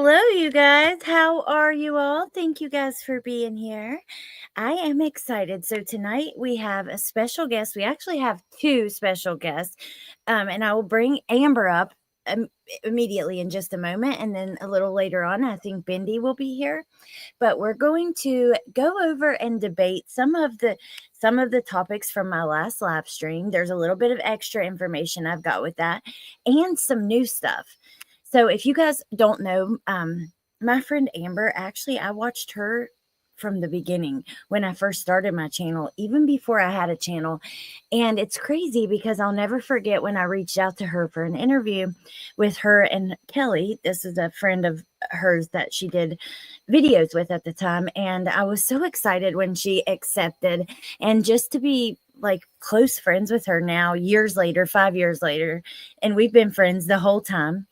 Hello, you guys. How are you all? Thank you guys for being here. I am excited. So, tonight we have a special guest. We actually have two special guests, and I will bring Amber up um, immediately in just a moment. And then a little later on, I think Bendy will be here. But we're going to go over and debate some of the topics from my last live stream. There's a little bit of extra information I've got with that and some new stuff. So if you guys don't know, my friend Amber, actually, I watched her from the beginning when I first started my channel, even before I had a channel. And it's crazy because I'll never forget when I reached out to her for an interview with her and Kelly. This is a friend of hers that she did videos with at the time. And I was so excited when she accepted. And just to be like close friends with her now, years later, 5 years later, and we've been friends the whole time,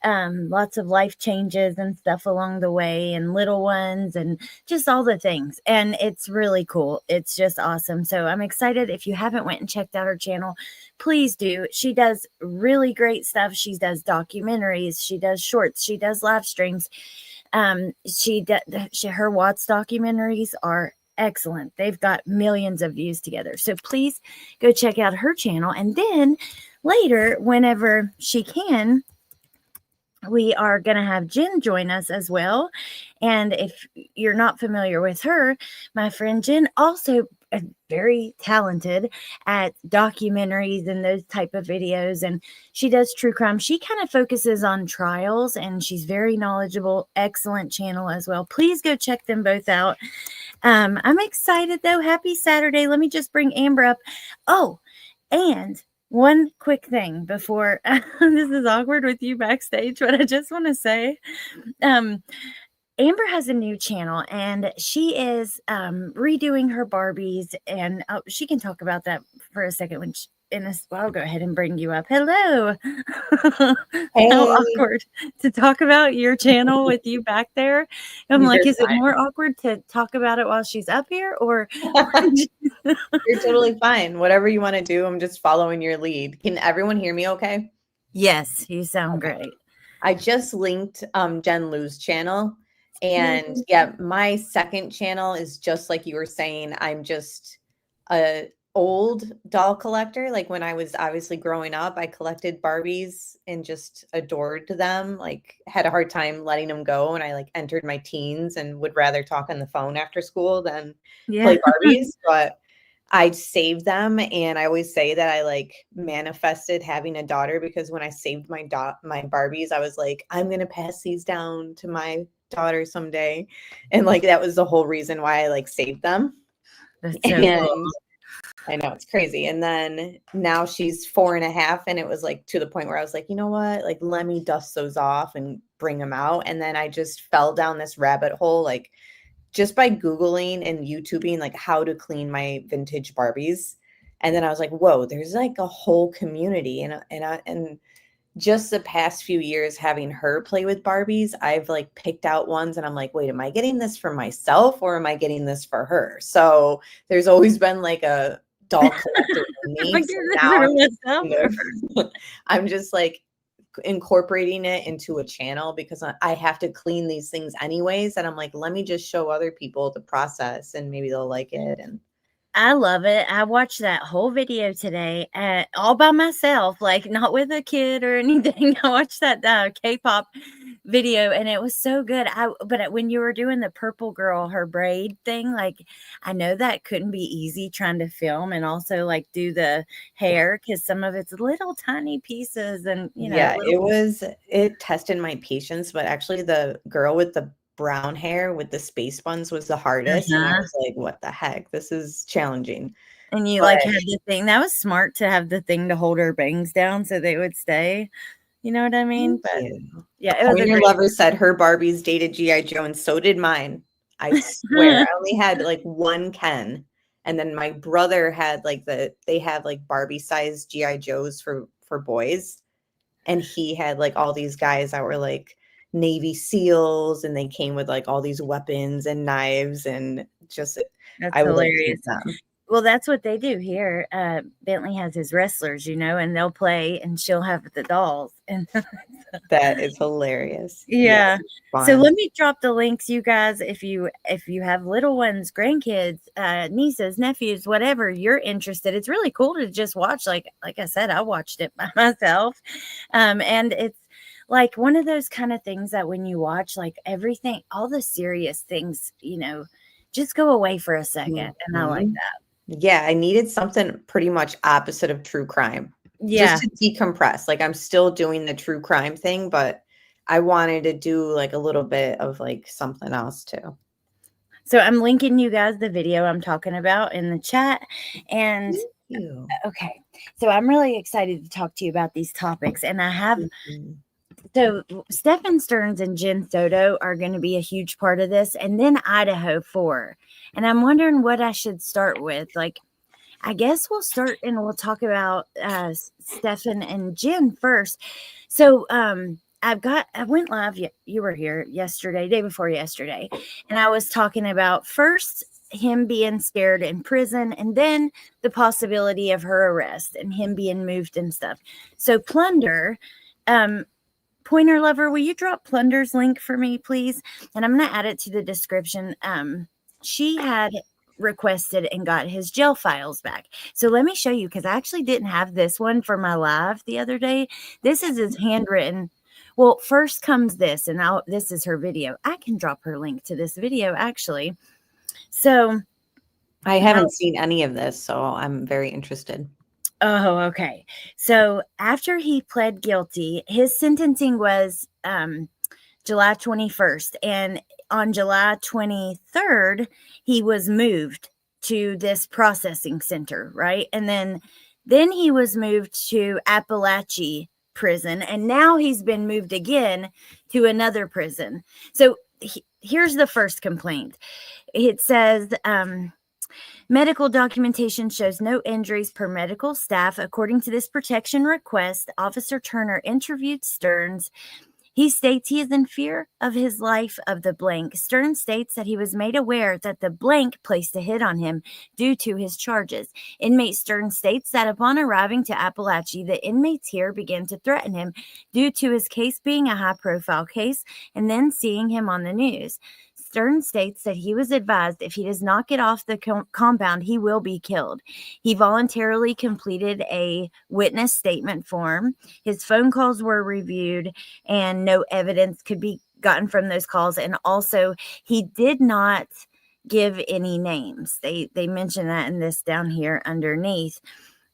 lots of life changes and stuff along the way, and little ones, and just all the things. And it's really cool. It's just awesome. So I'm excited. If you haven't went and checked out her channel, please do. She does really great stuff. She does documentaries, she does shorts, she does live streams. Her Watts documentaries are excellent. They've got millions of views together. So please go check out her channel. And then later, whenever she can, we are going to have Jenn join us as well. And if you're not familiar with her, my friend Jenn also very talented at documentaries and those type of videos, and she does true crime. She kind of focuses on trials, and she's very knowledgeable. Excellent channel as well. Please go check them both out. I'm excited though. Happy Saturday. Let me just bring Amber up. Oh, and one quick thing before this is awkward with you backstage, but I just want to say, Amber has a new channel, and she is redoing her Barbies, and she can talk about that for a second when I'll go ahead and bring you up. Hello. Hey. How awkward to talk about your channel with you back there. I'm like, is it more awkward to talk about it while she's up here, or You're totally fine. Whatever you want to do, I'm just following your lead. Can everyone hear me okay? Yes, you sound great. I just linked Jenn Lou's channel. And yeah, my second channel is just like you were saying. I'm just a old doll collector. Like when I was obviously growing up, I collected Barbies and just adored them. Like had a hard time letting them go. And I like entered my teens and would rather talk on the phone after school than play Barbies. But I saved them, and I always say that I like manifested having a daughter, because when I saved my Barbies, I was like, I'm gonna pass these down to my daughter someday, and like that was the whole reason why I like saved them. That's so cool. I know, it's crazy. And then now she's 4.5, and it was like to the point where I was like, you know what, like let me dust those off and bring them out. And then I just fell down this rabbit hole, like just by Googling and YouTubing, like how to clean my vintage Barbies. And then I was like, whoa, there's like a whole community. And just the past few years having her play with Barbies, I've like picked out ones and I'm like, wait, am I getting this for myself or am I getting this for her? So there's always been like a doll collector in me. So now I'm just like incorporating it into a channel because I have to clean these things anyways. And I'm like, let me just show other people the process and maybe they'll like it. And I love it. I watched that whole video today all by myself, like not with a kid or anything. I watched that K-pop video and it was so good. But when you were doing the purple girl, her braid thing, like I know that couldn't be easy trying to film and also like do the hair, because some of it's little tiny pieces and it tested my patience. But actually the girl with the brown hair with the space buns was the hardest. And I was like, what the heck? This is challenging. And you like had the thing that was smart to have the thing to hold her bangs down so they would stay. You know what I mean? But yeah, it was Pointer Lover said her Barbies dated G.I. Joe, and so did mine. I swear. I only had like one Ken. And then my brother had like they have like Barbie sized G.I. Joes for boys. And he had like all these guys that were like Navy SEALs, and they came with like all these weapons and knives, and just that's hilarious. Well, that's what they do here. Bentley has his wrestlers, and they'll play, and she'll have the dolls. And That is hilarious. Yeah, yeah. So fun. let me drop the links, you guys, if you have little ones, grandkids, nieces, nephews, whatever you're interested. It's really cool to just watch. Like I said, I watched it by myself. And it's like one of those kind of things that when you watch, like everything, all the serious things, just go away for a second. And I like Mhm. that. Yeah, I needed something pretty much opposite of true crime, just Yeah. to decompress. Like, I'm still doing the true crime thing, but I wanted to do, like, a little bit of, like, something else too. So I'm linking you guys the video I'm talking about in the chat. And Thank you. okay, so I'm really excited to talk to you about these topics. And I have Mhm. so Stephan Sterns and Jenn Soto are going to be a huge part of this, and then Idaho 4. And I'm wondering what I should start with. Like, I guess we'll start and we'll talk about Stephan and Jenn first. So I went live. You were here yesterday, day before yesterday, and I was talking about first him being scared in prison, and then the possibility of her arrest and him being moved and stuff. So Plunder, um, Pointer Lover, will you drop Plunder's link for me, please? And I'm going to add it to the description. She had requested and got his jail files back. So let me show you, because I actually didn't have this one for my live the other day. This is his handwritten. Well, first comes this, and this is her video. I can drop her link to this video, actually. So I now, haven't seen any of this, so I'm very interested. oh, okay. So after he pled guilty, his sentencing was July 21st. And on July 23rd, he was moved to this processing center, right? And then he was moved to Appalachia prison, and now he's been moved again to another prison. So here's the first complaint. It says medical documentation shows no injuries per medical staff. According to this protection request, Officer Turner interviewed Sterns. He states he is in fear of his life of the blank. Stern states that he was made aware that the blank placed a hit on him due to his charges. Inmate Stern states that upon arriving to Appalachia, the inmates here began to threaten him due to his case being a high-profile case and then seeing him on the news. Stern states that he was advised if he does not get off the compound, he will be killed. He voluntarily completed a witness statement form. His phone calls were reviewed, and no evidence could be gotten from those calls. And also, he did not give any names. They mention that in this down here underneath.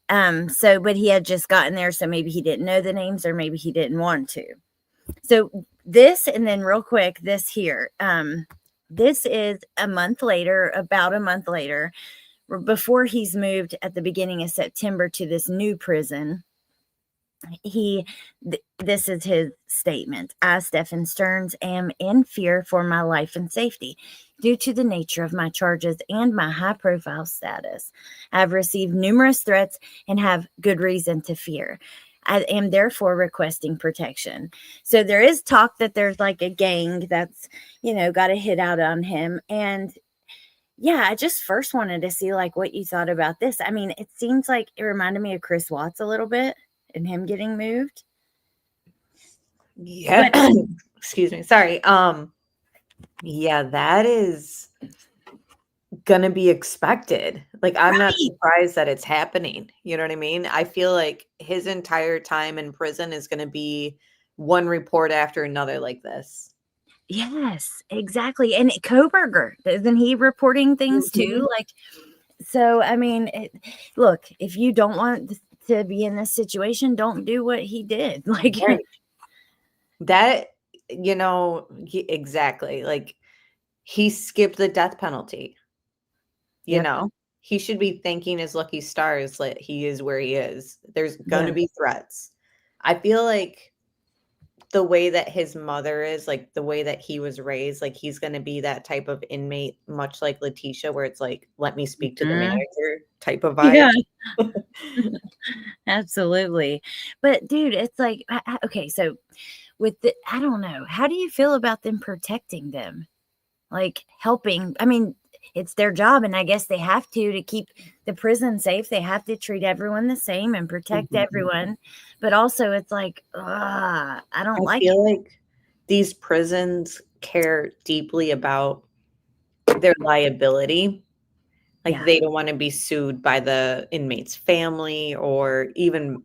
But he had just gotten there, so maybe he didn't know the names, or maybe he didn't want to. So this, and then real quick, this here. This is about a month later, before he's moved at the beginning of September to this new prison. This is his statement. I, Stephan Sterns, am in fear for my life and safety due to the nature of my charges and my high profile status. I've received numerous threats and have good reason to fear. I am therefore requesting protection. So there is talk that there's like a gang that's, got a hit out on him. And yeah, I just first wanted to see like what you thought about this. I mean, it seems like it reminded me of Chris Watts a little bit and him getting moved. Yeah. But Excuse me. Sorry. Yeah, that is gonna be expected. Like, I'm not right. surprised that it's happening. You know what I mean? I feel like his entire time in prison is gonna be one report after another like this. Yes, exactly. And Koberger, isn't he reporting things Mhm. too? Like, so I mean, look, if you don't want to be in this situation, don't do what he did. Like, Right. That, exactly. Like, he skipped the death penalty, you yep, know? He should be thanking his lucky stars that he is where he is. There's gonna yeah. be threats. I feel like the way that his mother is, like, the way that he was raised, like, he's gonna be that type of inmate, much like Letitia, where it's like, "Let me speak to the Mhm. manager," type of vibe. Yeah. Absolutely. But dude, it's like, okay, so I don't know, how do you feel about them protecting them? Like helping? I mean, it's their job, and I guess they have to keep the prison safe. They have to treat everyone the same and protect everyone. But also, it's like, I don't I like it. feel like these prisons care deeply about their liability. Like, Yeah. they don't want to be sued by the inmate's family or even,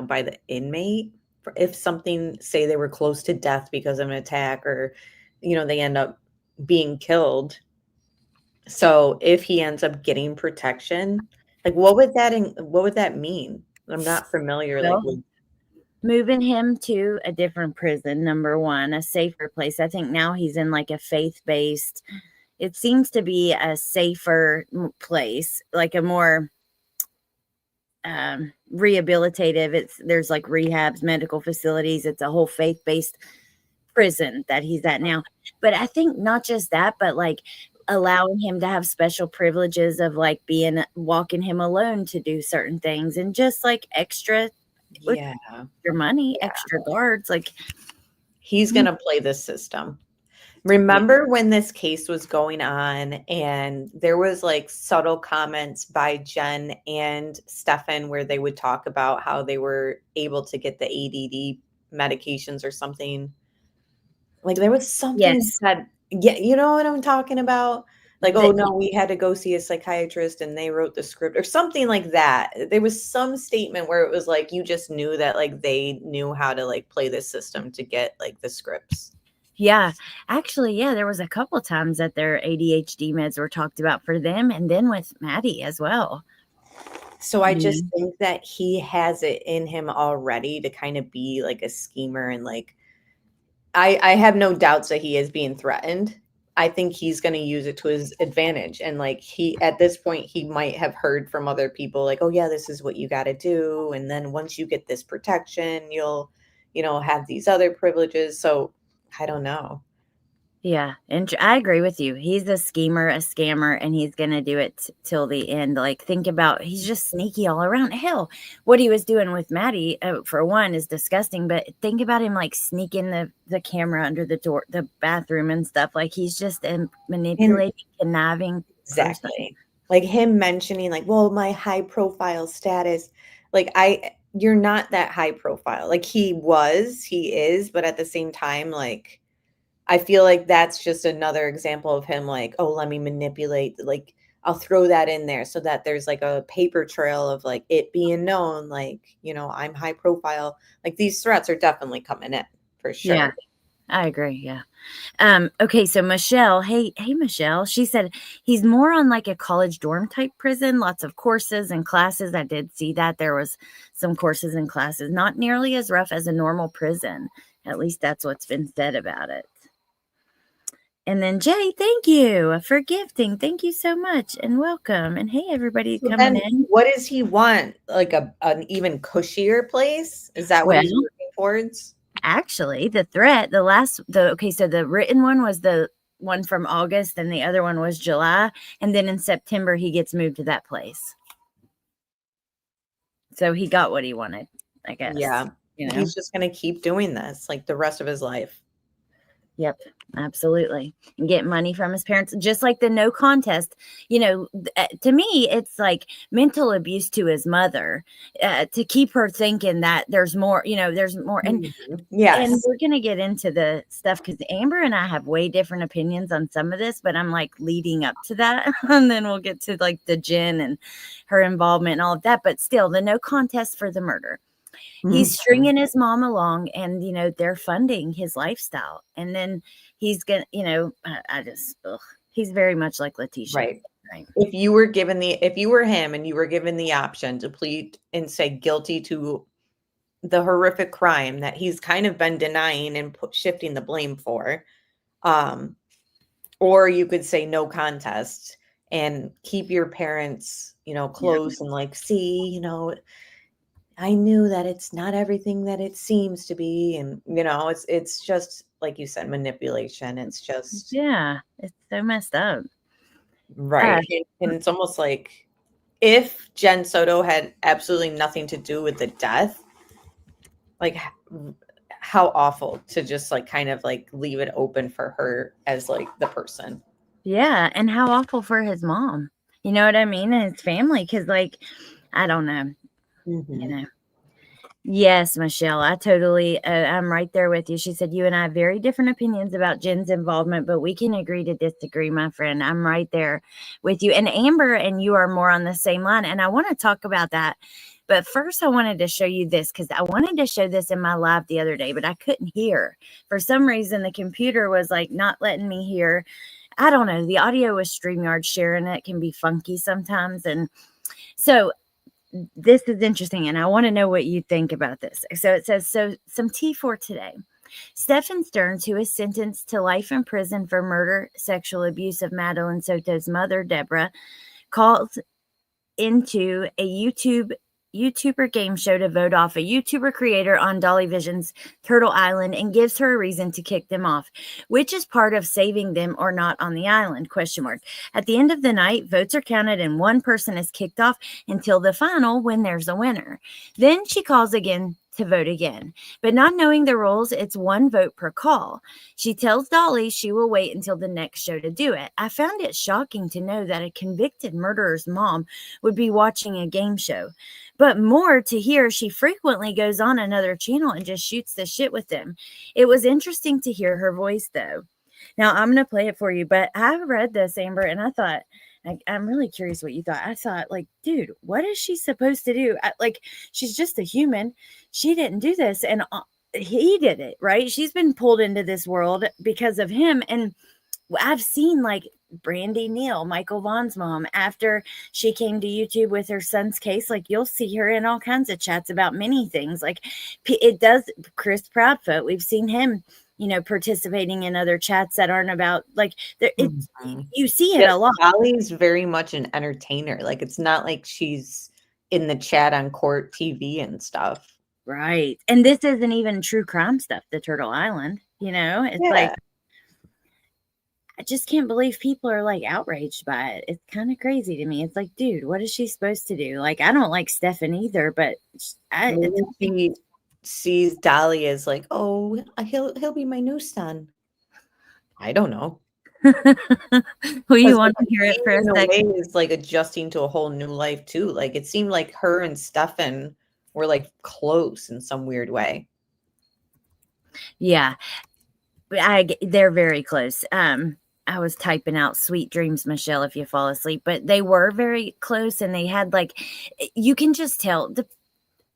by the inmate. If something, say they were close to death because of an attack or, they end up being killed. So if he ends up getting protection, like what would that mean? I'm not familiar, like Well, with. moving him to a different prison, number one, a safer place. I think now he's in like a faith-based, it seems to be a safer place, like a more rehabilitative. There's like rehabs, medical facilities. It's a whole faith-based prison that he's at now. But I think not just that, but like allowing him to have special privileges of like walking him alone to do certain things, and just like extra with Yeah, your money, yeah. extra guards. Like, He's gonna play this system. yeah, Remember when this case was going on and there was like subtle comments by Jenn and Stephan where they would talk about how they were able to get the ADD medications or something? Like there was something yes, said, yeah, you know what I'm talking about? Like, oh that, no, we had to go see a psychiatrist and they wrote the script or something like that. There was some statement where it was like you just knew that like they knew how to like play this system to get like the scripts. yeah. Actually, yeah, there was a couple times that their ADHD meds were talked about for them, and then with Maddie as well. So I You just know? think that he has it in him already to kind of be like a schemer and like I have no doubts that he is being threatened. I think he's going to use it to his advantage and like he at this point he might have heard from other people like, "Oh yeah, this is what you got to do, and then once you get this protection, you'll have these other privileges." So I don't know. Yeah, and I agree with you. He's a schemer, a scammer, and he's gonna do it till the end. Like, think about, he's just sneaky all around. Hell, what he was doing with Maddie, for one, is disgusting. But think about him like sneaking the camera under the door, the bathroom, and stuff. Like, he's just a And manipulating, conniving person. exactly. Like him mentioning like, "Well, my high profile status." Like you're not that high profile. Like he is, but at the same time like I feel like that's just another example of him like, "Oh, let me manipulate." Like I'll throw that in there so that there's like a paper trail of like it being known like, I'm high profile. Like these threats are definitely coming in for Yeah, sure. I agree. Yeah. Okay, so Michelle, hey Michelle, she said he's more on like a college dorm type prison, lots of courses and classes. I did see that there was some courses and classes, not nearly as rough as a normal prison. At least that's what's been said about it. And then Jay, thank you for gifting. Thank you so much and welcome. And hey everybody So coming then in. what does he want? Like an even cushier place? Is that what Well, he's working towards? actually, okay, so the written one was the one from August, and the other one was July, and then in September he gets moved to that place. So he got what he wanted, I guess, Yeah. you know? He's just gonna keep doing this like the rest of his life. Yep, absolutely. And get money from his parents, just like the no contest. To me, it's like mental abuse to his mother, to keep her thinking that there's more, there's more. And Mhm. And Yes. we're gonna get into the stuff because Amber and I have way different opinions on some of this, but I'm like leading up to that, and then we'll get to like the Jenn and her involvement and all of that. But still, the no contest for the murder. He's Mhm. stringing his mom along, and they're funding his lifestyle, and then he's gonna, I just, ugh, he's very much like Letitia. Right. Right? If you were him and you were given the option to plead and say guilty to the horrific crime that he's kind of been denying and shifting the blame for, um, or you could say no contest and keep your parents, Yeah. close and like, see, I knew that it's not everything that it seems to be, and it's just like you said, manipulation. It's just Yeah, it's so messed up. Uh, right, and it's almost like if Jen Soto had absolutely nothing to do with the death, like how awful to just like kind of like leave it open for her as like the person. Yeah, and how awful for his mom. You know what I mean? And his family, because, like, I don't know, you Mhm. know. Yes, Michelle, I totally, I'm right there with you. She said, "You and I have very different opinions about Jen's involvement, but we can agree to disagree, my friend." I'm right there with you. And Amber and you are more on the same line. And I want to talk about that. But first, I wanted to show you this because I wanted to show this in my live the other day, but I couldn't hear. For some reason, the computer was like not letting me hear. I don't know. The audio was StreamYard sharing it can be funky sometimes. And so this is interesting, and I want to know what you think about this. So it says, so some tea for today. Stephan Sterns, who is sentenced to life in prison for murder, sexual abuse of Madeline Soto's mother, Deborah, calls into a YouTuber game show to vote off a YouTuber creator on Dolly Vision's Turtle Island and gives her a reason to kick them off, which is part of saving them or not on the island, question mark. At the end of the night, votes are counted and one person is kicked off until the final when there's a winner. Then she calls again to vote again. But not knowing the rules, it's one vote per call. She tells Dolly she will wait until the next show to do it. I found it shocking to know that a convicted murderer's mom would be watching a game show. But more to hear, she frequently goes on another channel and just shoots the shit with them. It was interesting to hear her voice, though. Now, I'm going to play it for you, but I read this, Amber, and I thought, I'm really curious what you thought. I thought, like, dude, what is she supposed to do? Like, she's just a human. She didn't do this, and he did it, right? She's been pulled into this world because of him. And I've seen like Brandy Neal, Michael Vaughn's mom, after she came to YouTube with her son's case, like you'll see her in all kinds of chats about many things. Like it does, Chris Proudfoot, we've seen him, participating in other chats that aren't about like it's Mhm. you see it Yeah, a lot. Dolly's very much an entertainer. Like, it's not like she's in the chat on court TV and stuff. Right. And this isn't even true crime stuff, the Turtle Island. It's like Yeah. I just can't believe people are like outraged by it. It's kind of crazy to me. It's like, dude, what is she supposed to do? Like, I don't like Stefan either, but Maybe she sees Dolly as like, oh, he'll be my new son. I don't know. well, you Because want like to hear it she for a in a second? way is like adjusting to a whole new life too. Like it seemed like her and Stefan were like close in some weird way. Yeah, they're very close. I was typing out sweet dreams, Michelle, if you fall asleep, but they were very close, and they had like you can just tell the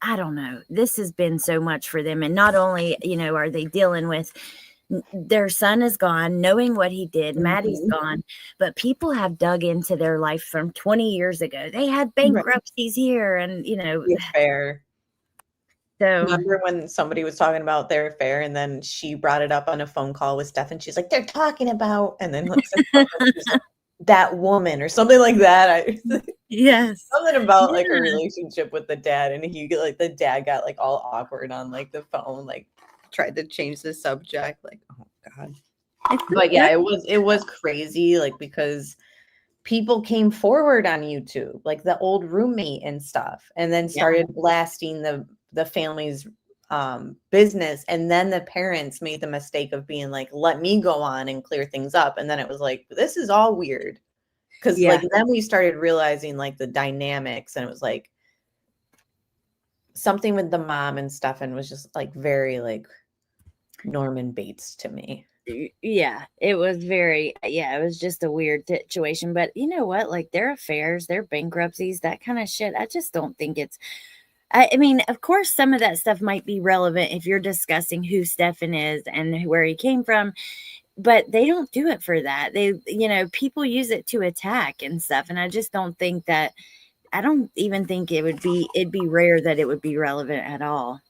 I don't know. This has been so much for them. And not only, are they dealing with their son is gone, knowing what he did, Maddie's Mhm. gone, but people have dug into their life from 20 years ago. They had Right. bankruptcies here and, The affair. so Remember when somebody was talking about their affair and then she brought it up on a phone call with Stefan? She's like, they're talking about, and then like said something, she was like, that woman or something like that. yes. Something about like her Yeah. relationship with the dad, and like the dad got like all awkward on like the phone, like tried to change the subject, like, oh god. It's so But yeah, crazy. it was crazy, like because people came forward on YouTube, like the old roommate and stuff, and then Yeah. started blasting the family's business, and then the parents made the mistake of being like, let me go on and clear things up, and then it was like, this is all weird. Because Yeah. like then we started realizing like the dynamics, and it was like something with the mom and stuff, and was just like very like Norman Bates to me. Yeah, it was it was just a weird situation. But you know what? Like their affairs, their bankruptcies, that kind of shit. I just don't think it's I mean, of course, some of that stuff might be relevant if you're discussing who Stefan is and where he came from, but they don't do it for that. People use it to attack and stuff. And I just don't think that, I don't even think it'd be rare that it would be relevant at all.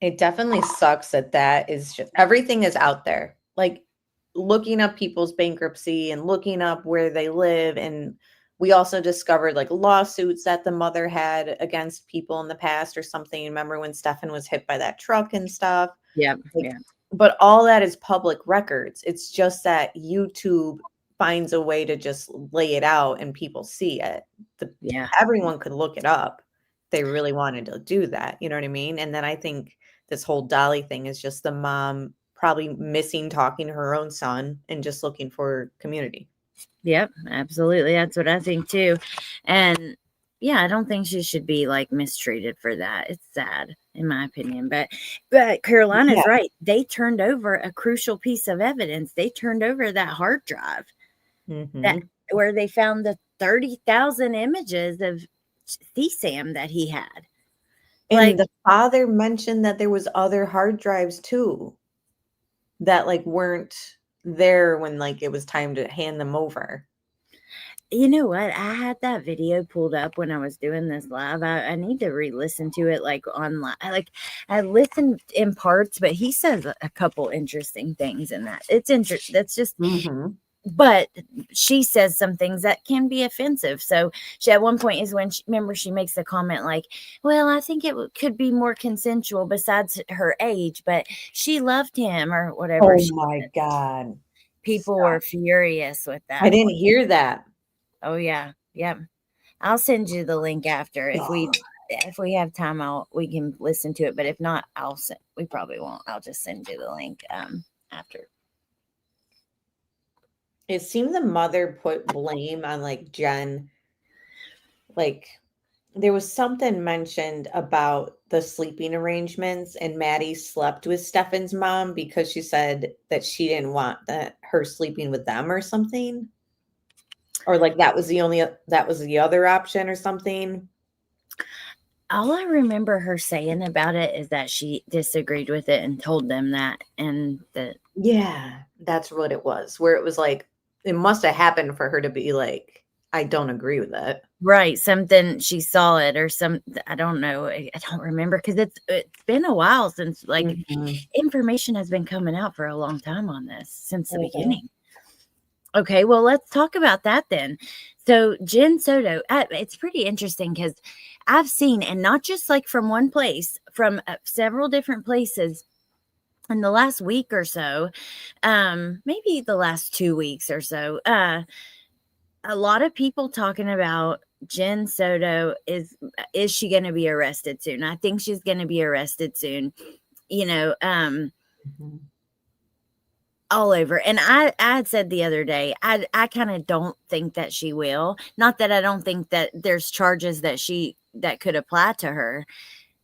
It definitely sucks that is just everything is out there. Like looking up people's bankruptcy and looking up where they live, and we also discovered like lawsuits that the mother had against people in the past or something. Remember when Stefan was hit by that truck and stuff? Yeah. Like, Yeah. but all that is public records. It's just that YouTube finds a way to just lay it out and people see it. Yeah. Everyone could look it up if they really wanted to do that. You know what I mean? And then I think this whole Dolly thing is just the mom probably missing talking to her own son and just looking for community. Yep, absolutely. That's what I think too. And yeah, I don't think she should be like mistreated for that. It's sad in my opinion. But Carolina's Yeah. right. They turned over a crucial piece of evidence. They turned over that hard drive that Mhm. where they found the 30,000 images of CSAM that he had. And Like, the father mentioned that there was other hard drives too that, like, weren't there when, like, it was time to hand them over. you know what? I had that video pulled up when I was doing this live. I need to re-listen to it like online. I listened in parts, but he says a couple interesting things in that. It's interesting. That's just, Mhm. but she says some things that can be offensive. So she at one point is when remember she makes the comment like, "Well, I think it could be more consensual besides her age, but she loved him or whatever." Oh She my said. god. People Stop. were furious with I that didn't one. hear that. Oh yeah, yep. I'll send you the link after if we have time. We can listen to it, but if not, I'll send. We probably won't. I'll just send you the link after. It seemed the mother put blame on, like, Jenn. Like, there was something mentioned about the sleeping arrangements, and Maddie slept with Stefan's mom because she said that she didn't want that her sleeping with them or something. Or, like, that was the other option or something. All I remember her saying about it is that she disagreed with it and told them that, and that Yeah, that's what it was, where it was like, it must have happened for her to be like, "I don't agree with it." right something she saw it or some. I don't know. I don't remember because it's been a while since like Mhm. information has been coming out for a long time on this since the Mhm. beginning. Okay, well, let's talk about that then. So, Jen Soto, it's pretty interesting because I've seen, and not just like from one place, from several different places in the last week or so, maybe the last 2 weeks or so, a lot of people talking about Jen Soto is she going to be arrested soon? I think she's going to be arrested soon. You know, Mhm. all over. And I had said the other day, I kind of don't think that she will. Not that I don't think that there's charges that could apply to her,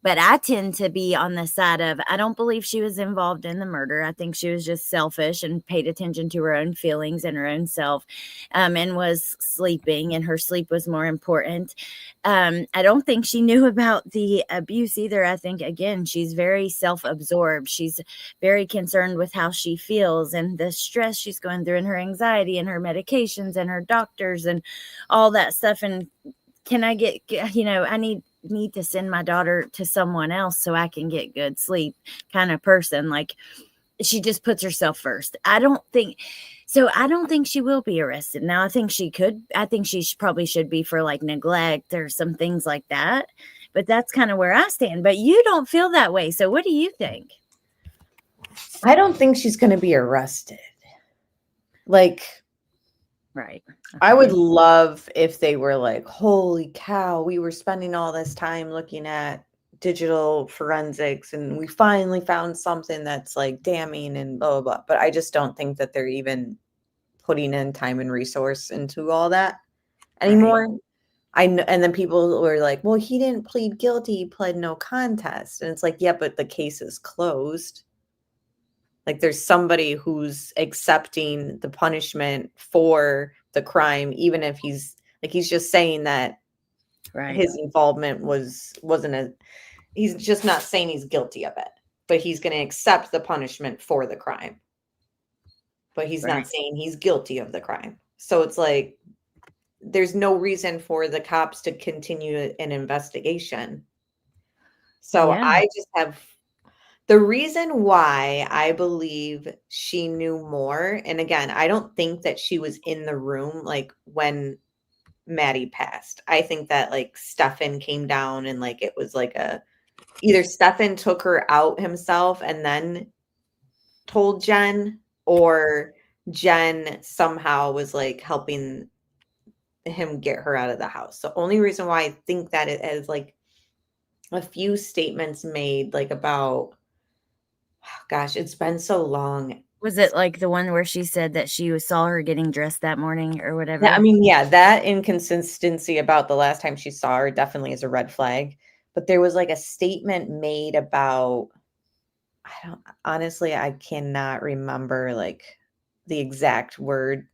but I tend to be on the side of I don't believe she was involved in the murder. I think she was just selfish and paid attention to her own feelings and her own self, and was sleeping, and her sleep was more important. I don't think she knew about the abuse either. I think, again, she's very self absorbed. She's very concerned with how she feels and the stress she's going through and her anxiety and her medications and her doctors and all that stuff. And can I I need to send my daughter to someone else so I can get good sleep kind of person. Like she just puts herself first. I don't think she will be arrested. Now I think she could. I think probably should be for like neglect or some things like that. But that's kind of where I stand. But you don't feel that way. So what do you think? I don't think she's gonna be arrested. Like, Right. I would Okay. love if they were like, "Holy cow, we were spending all this time looking at digital forensics, and we finally found something that's, like, damning and blah, blah, blah," but I just don't think that they're even putting in time and resource into all that Right. anymore. I kn And then people were like, "Well, he didn't plead guilty, he pled no contest," and it's like, "Yeah, but the case is closed." Like, there's somebody who's accepting the punishment for the crime, even if he's just saying that Right. his involvement wasn't a he's just not saying he's guilty of it, but he's gonna accept the punishment for the crime, but he's not Right. saying he's guilty of the crime. So it's like, there's no reason for the cops to continue an investigation. So Yeah. I just have the reason why I believe she knew more, and again, I don't think that she was in the room, like, when Maddie passed. I think that, like, Stefan came down and, like, it was like a either Stefan took her out himself and then told Jenn, or Jenn somehow was, like, helping him get her out of the house. The only reason why I think that it is, like, a few statements made, like, about Gosh, it's been so long. Was it like the one where she said that saw her getting dressed that morning or Yeah, I whatever? mean, yeah, that inconsistency about the last time she saw her definitely is a red flag. But there was like a statement made about, I don't, honestly, I cannot remember like the exact word,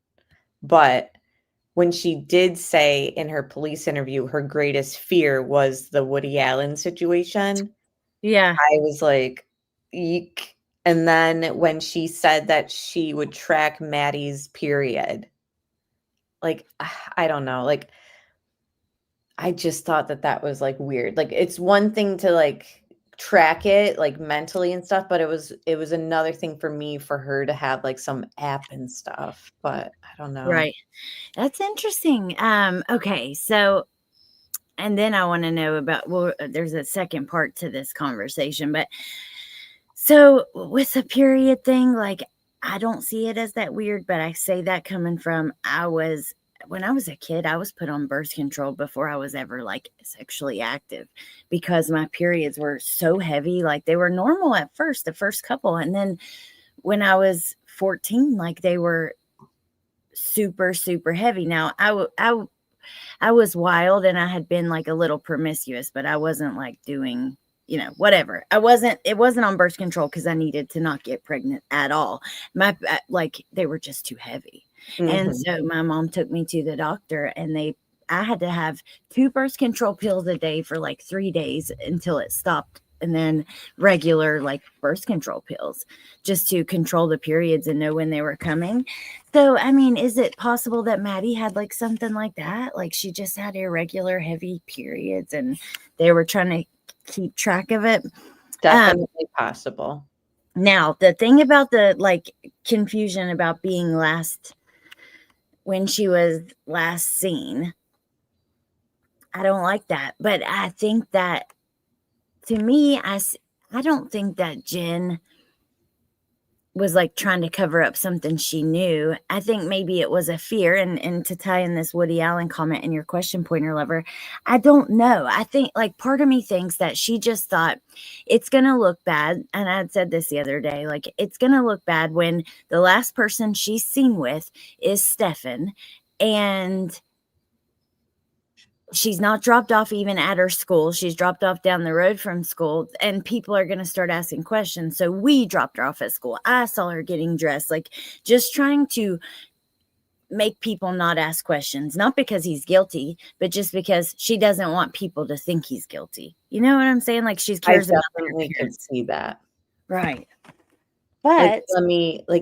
but when she did say in her police interview her greatest fear was the Woody Allen situation, Yeah. I was like, eek. And then when she said that she would track Maddie's period, like, I don't know, like, I just thought that that was, like, weird. Like, it's one thing to, like, track it, like, mentally and stuff, but it was another thing for me for her to have, like, some app and stuff, but I don't know. Right. That's interesting. Okay, so and then I want to know about, well, there's a second part to this conversation, but so with the period thing, like I don't see it as that weird, but I say that coming from when I was a kid, I was put on birth control before I was ever like sexually active because my periods were so heavy. Like they were normal at first, the first couple. And then when I was 14, like they were super, super heavy. Now I was wild and I had been like a little promiscuous, but I wasn't like doing, whatever. It wasn't on birth control because I needed to not get pregnant at all. Like they were just too heavy. And Mhm. so my mom took me to the doctor and I had to have 2 birth control pills a day for like 3 days until it stopped. And then regular like birth control pills just to control the periods and know when they were coming. So, I mean, is it possible that Maddie had like something like that? Like she just had irregular heavy periods and they were trying to keep track of it. Um, Definitely possible. Now, the thing about the like confusion about being when she was last seen, I don't like that. But I think that to me, I don't think that Jen was like trying to cover up something she knew. I think maybe it was a fear. And to tie in this Woody Allen comment in your question pointer lover, I don't know. I think like part of me thinks that she just thought it's gonna look bad. And I had said this the other day, like it's gonna look bad when the last person she's seen with is Stephan. And she's not dropped off even at her school. She's dropped off down the road from school, and people are going to start asking questions. So we dropped her off at school. I saw her getting dressed, like just trying to make people not ask questions, not because he's guilty, but just because she doesn't want people to think he's guilty. You know what I'm saying? Like she I cares about their definitely could appearance. see that. Right. Like, But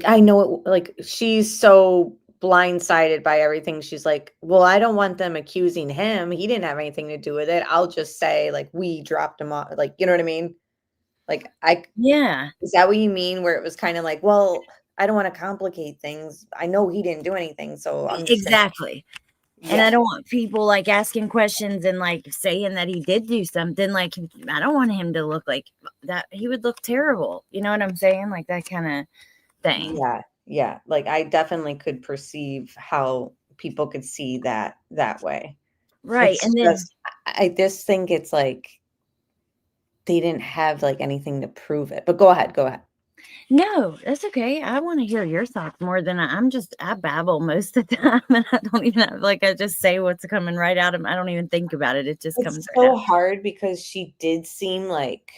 I know it, like, she's so blindsided by everything. She's like, "Well, I don't want them accusing him. He didn't have anything to do with it. I'll just say, like, we dropped him off." Like, you know what I mean? Like, yeah, is that what you mean? Where it was kind of like, well, I don't want to complicate things. I know he didn't do anything, so I'm just gonna, exactly. And yeah, I don't want people like asking questions and like saying that he did do something. Like, I don't want him to look like that. He would look terrible. You know what I'm saying? Like that kind of thing. yeah, yeah. Like, I definitely could perceive how people could see that way. Right. It's And then, just, I just think it's like they didn't have like anything to prove it. But go ahead, go ahead. no, that's okay. I want to hear your thoughts more than I babble most of the time. And I don't even have, like, I just say what's coming right out of, I don't even think about it. It just comes It's right out. so hard because she did seem like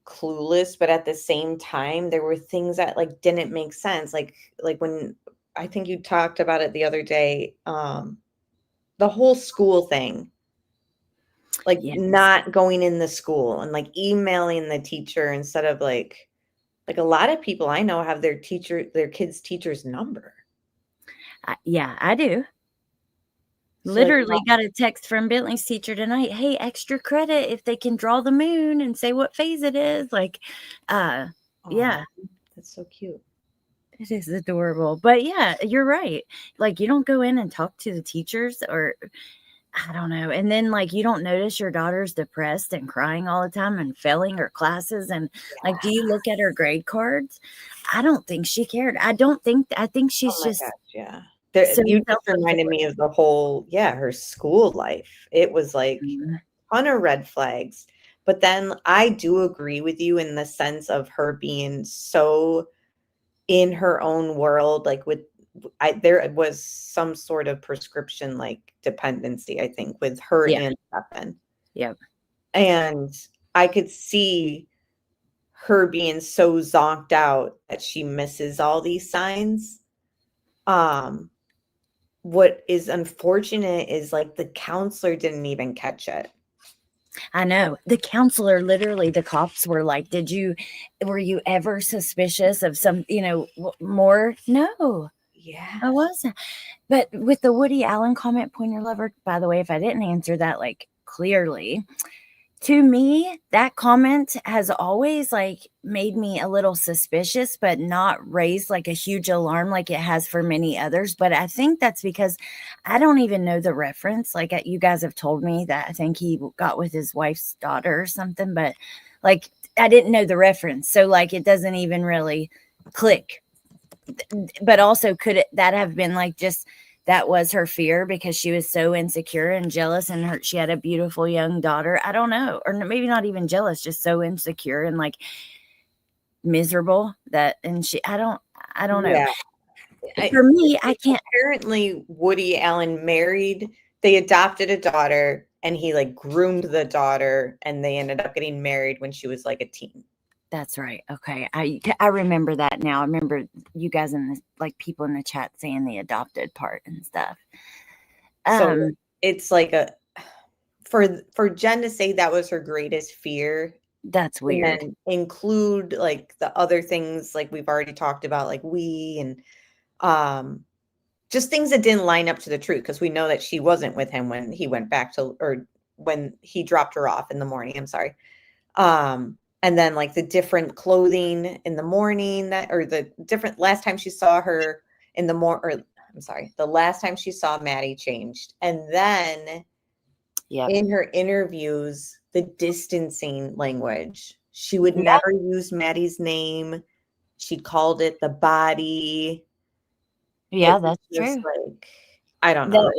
clueless, but at the same time, there were things that like didn't make sense. Like when I think you talked about it the other day, the whole school thing, like Yes. not going in the school and like emailing the teacher instead of like a lot of people I know have their kids' teacher's number. Yeah, I do. So like, Literally got a text from Bentley's teacher tonight. Hey, extra credit if they can draw the moon and say what phase it is. Like, uh, oh, yeah, that's so cute. it is adorable. But yeah, you're right. Like, you don't go in and talk to the teachers or I don't know. And then, like, you don't notice your daughter's depressed and crying all the time and failing her classes. And, like, do you look at her grade cards? I don't think she cared. I think Oh she's my just gosh, yeah. There, so you just self reminded absorbed. me of the whole, yeah, her school life. It was like ton of red flags. But then I do agree with you in the sense of her being so in her own world, like there was some sort of prescription like dependency, I think, with her Yeah. and Stephan. Yep. And I could see her being so zonked out that she misses all these signs. What is unfortunate is like the counselor didn't even catch it. I know. The counselor, literally, the cops were like, were you ever suspicious of some, more? No, Yeah. I wasn't. But with the Woody Allen comment, Pointer Lover, by the way, if I didn't answer that like clearly, to me, that comment has always like made me a little suspicious, but not raised like a huge alarm like it has for many others. But I think that's because I don't even know the reference. Like you guys have told me that I think he got with his wife's daughter or something, but like I didn't know the reference. So like it doesn't even really click. But also that have been like just that was her fear because she was so insecure and jealous and she had a beautiful young daughter. I don't know. Or maybe not even jealous, just so insecure and like miserable and I don't know. Yeah. For me, I can't. Apparently Woody Allen they adopted a daughter and he like groomed the daughter and they ended up getting married when she was like a teen. That's right. Okay. I remember that now. I remember you guys like people in the chat saying the adopted part and stuff. So it's like for Jenn to say that was her greatest fear. That's weird. And then include like the other things like we've already talked about, like and just things that didn't line up to the truth, because we know that she wasn't with him when he went back to, or when he dropped her off in the morning. I'm sorry. And then like the different clothing in the morning or the different last time she saw her in the the last time she saw Maddie changed. And then in her interviews, the distancing language, she would never use Maddie's name. She called it the body. Yeah, that's true. Like, I don't know.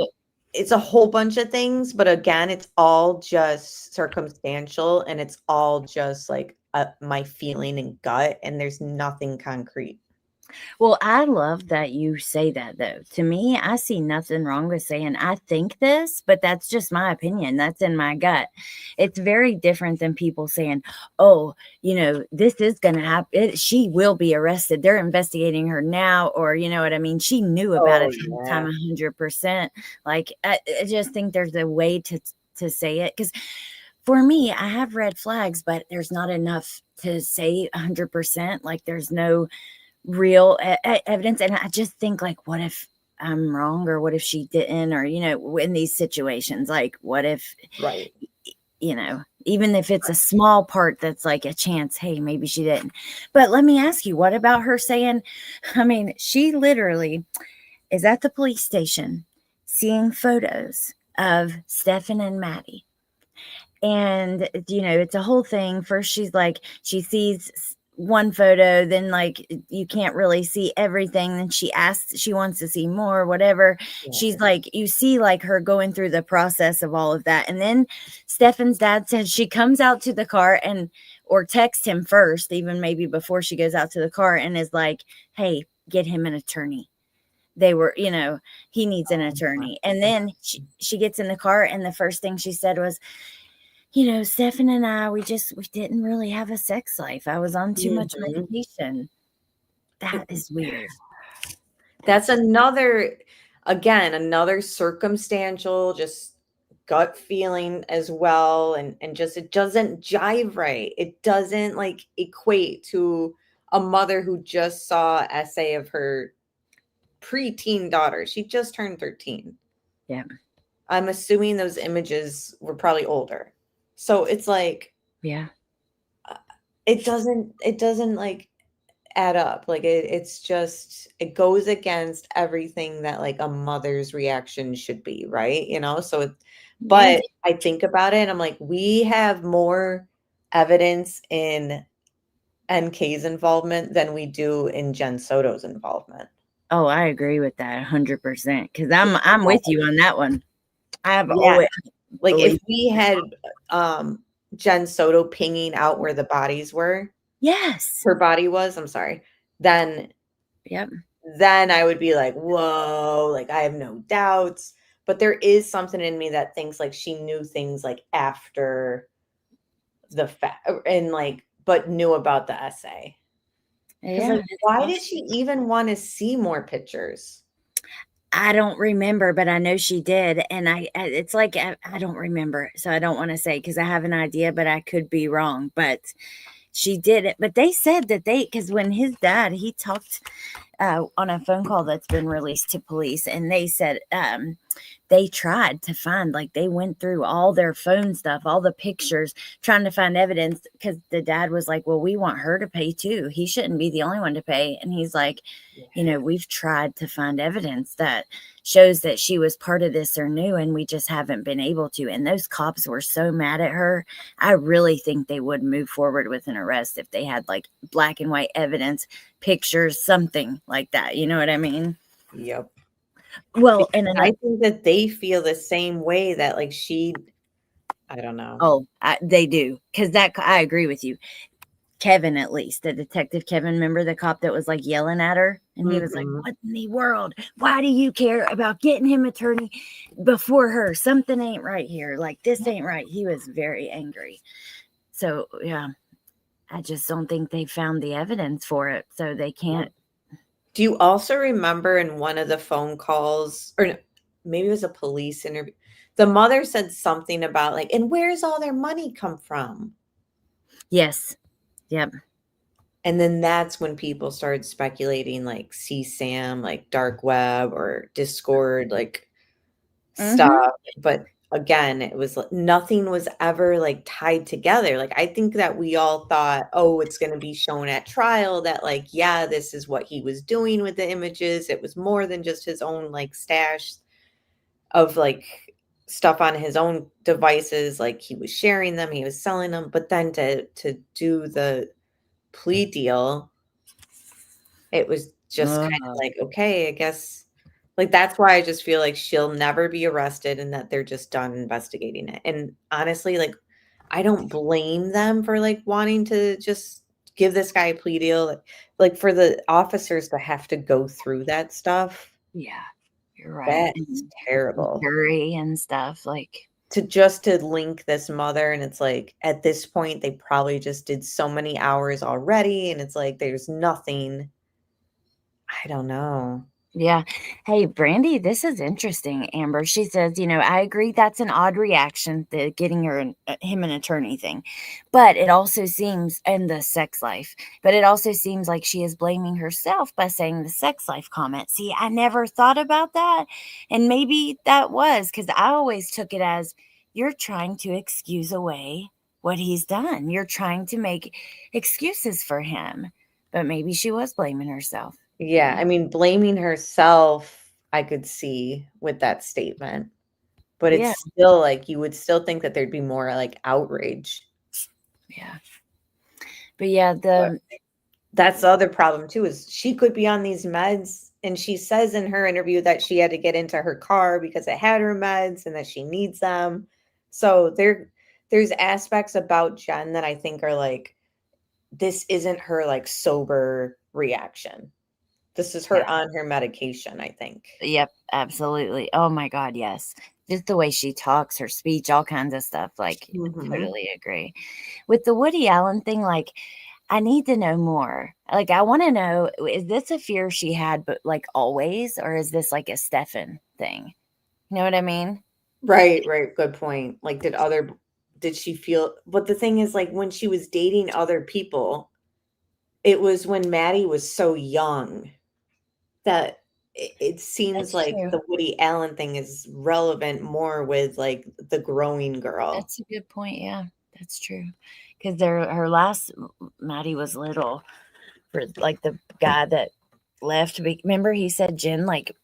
It's a whole bunch of things, but again, it's all just circumstantial and it's all just like my feeling and gut, and there's nothing concrete. Well, I love that you say that, though. To me, I see nothing wrong with saying, I think this, but that's just my opinion. That's in my gut. It's very different than people saying, oh, this is going to happen. She will be arrested. They're investigating her now. Or, you know what I mean? She knew about it from the time 100%. Like, I just think there's a way to say it. Because for me, I have red flags, but there's not enough to say 100%. Like, there's no real evidence. And I just think like, what if I'm wrong, or what if she didn't, or in these situations, like what if, right, even if it's a small part that's like a chance, hey, maybe she didn't. But let me ask you, what about her saying, I mean, she literally is at the police station seeing photos of Stephan and Maddie, and it's a whole thing. First she's like, she sees one photo, then like you can't really see everything, then she wants to see more, whatever. She's like, you see like her going through the process of all of that, and then Stephan's dad says she comes out to the car or texts him first, even maybe before she goes out to the car, and is like, hey, get hhim an attorney. They were, he needs an attorney. And then she gets in the car, and the first thing she said was, Stephan and I, we didn't really have a sex life. I was on too much medication. That is weird. That's another circumstantial, just gut feeling as well. And just, it doesn't jive right. It doesn't like equate to a mother who just saw an essay of her preteen daughter. She just turned 13. Yeah. I'm assuming those images were probably older. So it's like, yeah, it doesn't like add up. Like it's just, it goes against everything that like a mother's reaction should be, right? But I think about it and I'm like, we have more evidence in NK's involvement than we do in Jenn Soto's involvement. Oh, I agree with that 100%, because I'm with you on that one. I have always like if we had Jen Soto pinging out where the bodies were, Yes. her body was, I'm sorry, then Yep. I would be like, "Whoa," like, I have no doubts, but there is something in me that thinks, like, she knew things, like, after the fact and, like, but knew about the essay. 'Cause, Yeah, like, it's why did she possible. even wanna see more pictures? I don't remember, but I know she did, and it's like, I don't remember, so I don't wanna say because I have an idea, but I could be wrong, but she did it. But they said that because when his dad, he talked, on a phone call that's been released to police, and they said, they tried to find, like, they went through all their phone stuff, all the pictures, trying to find evidence because the dad was like, "Well, we want her to pay too. He shouldn't be the only one to pay." And he's like, "We've tried to find evidence that shows that she was part of this or knew, and we just haven't been able to." And those cops were so mad at her. I really think they would move forward with an arrest if they had like black and white evidence, pictures, something like that. You know what I mean? Yep. Well, Because and I another, think that they feel the same way that, like, I don't know. oh, they do, because I agree with you. Kevin, at least, the detective Kevin, remember the cop that was like yelling at her? And he was like, Mhm. "What in the world? Why do you care about getting him attorney before her? Something ain't right here. Like, this ain't right." He was very angry. So, yeah, I just don't think they found the evidence for it. So they can't. Do you also remember in one of the phone calls, or no, maybe it was a police interview, the mother said something about, like, "And where's all their money come from?" Yes. Yep. And then that's when people started speculating, like, CSAM, like, dark web or Discord, like, Mm-hmm. stuff, but again, it was nothing was ever, like, tied together. Like, I think that we all thought, "Oh, it's gonna be shown at trial that, like, yeah, this is what he was doing with the images. It was more than just his own, like, stash of, like, stuff on his own devices, like, he was sharing them, he was selling them." But then to do the plea deal, it was just kind of like, "Okay, I guess," like, that's why I just feel like she'll never be arrested and that they're just done investigating it. And honestly, like, I don't blame them for, like, wanting to just give this guy a plea deal, like, for the officers to have to go through that stuff, Yeah, you're right. that's And the terrible. jury and stuff. Like, To link this mother, and it's like, at this point, they probably just did so many hours already, and it's like, there's nothing. I don't know. yeah. Hey, Brandy, this is interesting, Amber. She says, "I agree that's an odd reaction, the getting him an attorney thing. But it also seems, and the sex life, but it also seems like she is blaming herself by saying the sex life comment." See, I never thought about that. And maybe that was because I always took it as you're trying to excuse away what he's done. You're trying to make excuses for him. But maybe she was blaming herself. Yeah, I mean, blaming herself, I could see with that statement, but Yeah. it's still like, you would still think that there'd be more, like, outrage. Yeah. But yeah, But that's the other problem too, is she could be on these meds, and she says in her interview that she had to get into her car because it had her meds and that she needs them. So there's aspects about Jen that I think are like, this isn't her, like, sober reaction. This is yeah. her on her medication, I think. Yep, absolutely. Oh my god, yes. Just the way she talks, her speech, all kinds of stuff, like, Mhm. totally agree. With the Woody Allen thing, like, I need to know more. Like, I wanna know, is this a fear she had, but, like, always, or is this, like, a Stephan thing? You know what I mean? Right, right, good point. Like, did she feel, but the thing is, like, when she was dating other people, it was when Maddie was so young that it seems That's like true. the Woody Allen thing is relevant more with, like, the growing girl. That's a good point, yeah. That's true. Because her last Maddie was little for, like, the guy that left. Remember he said Jen, like,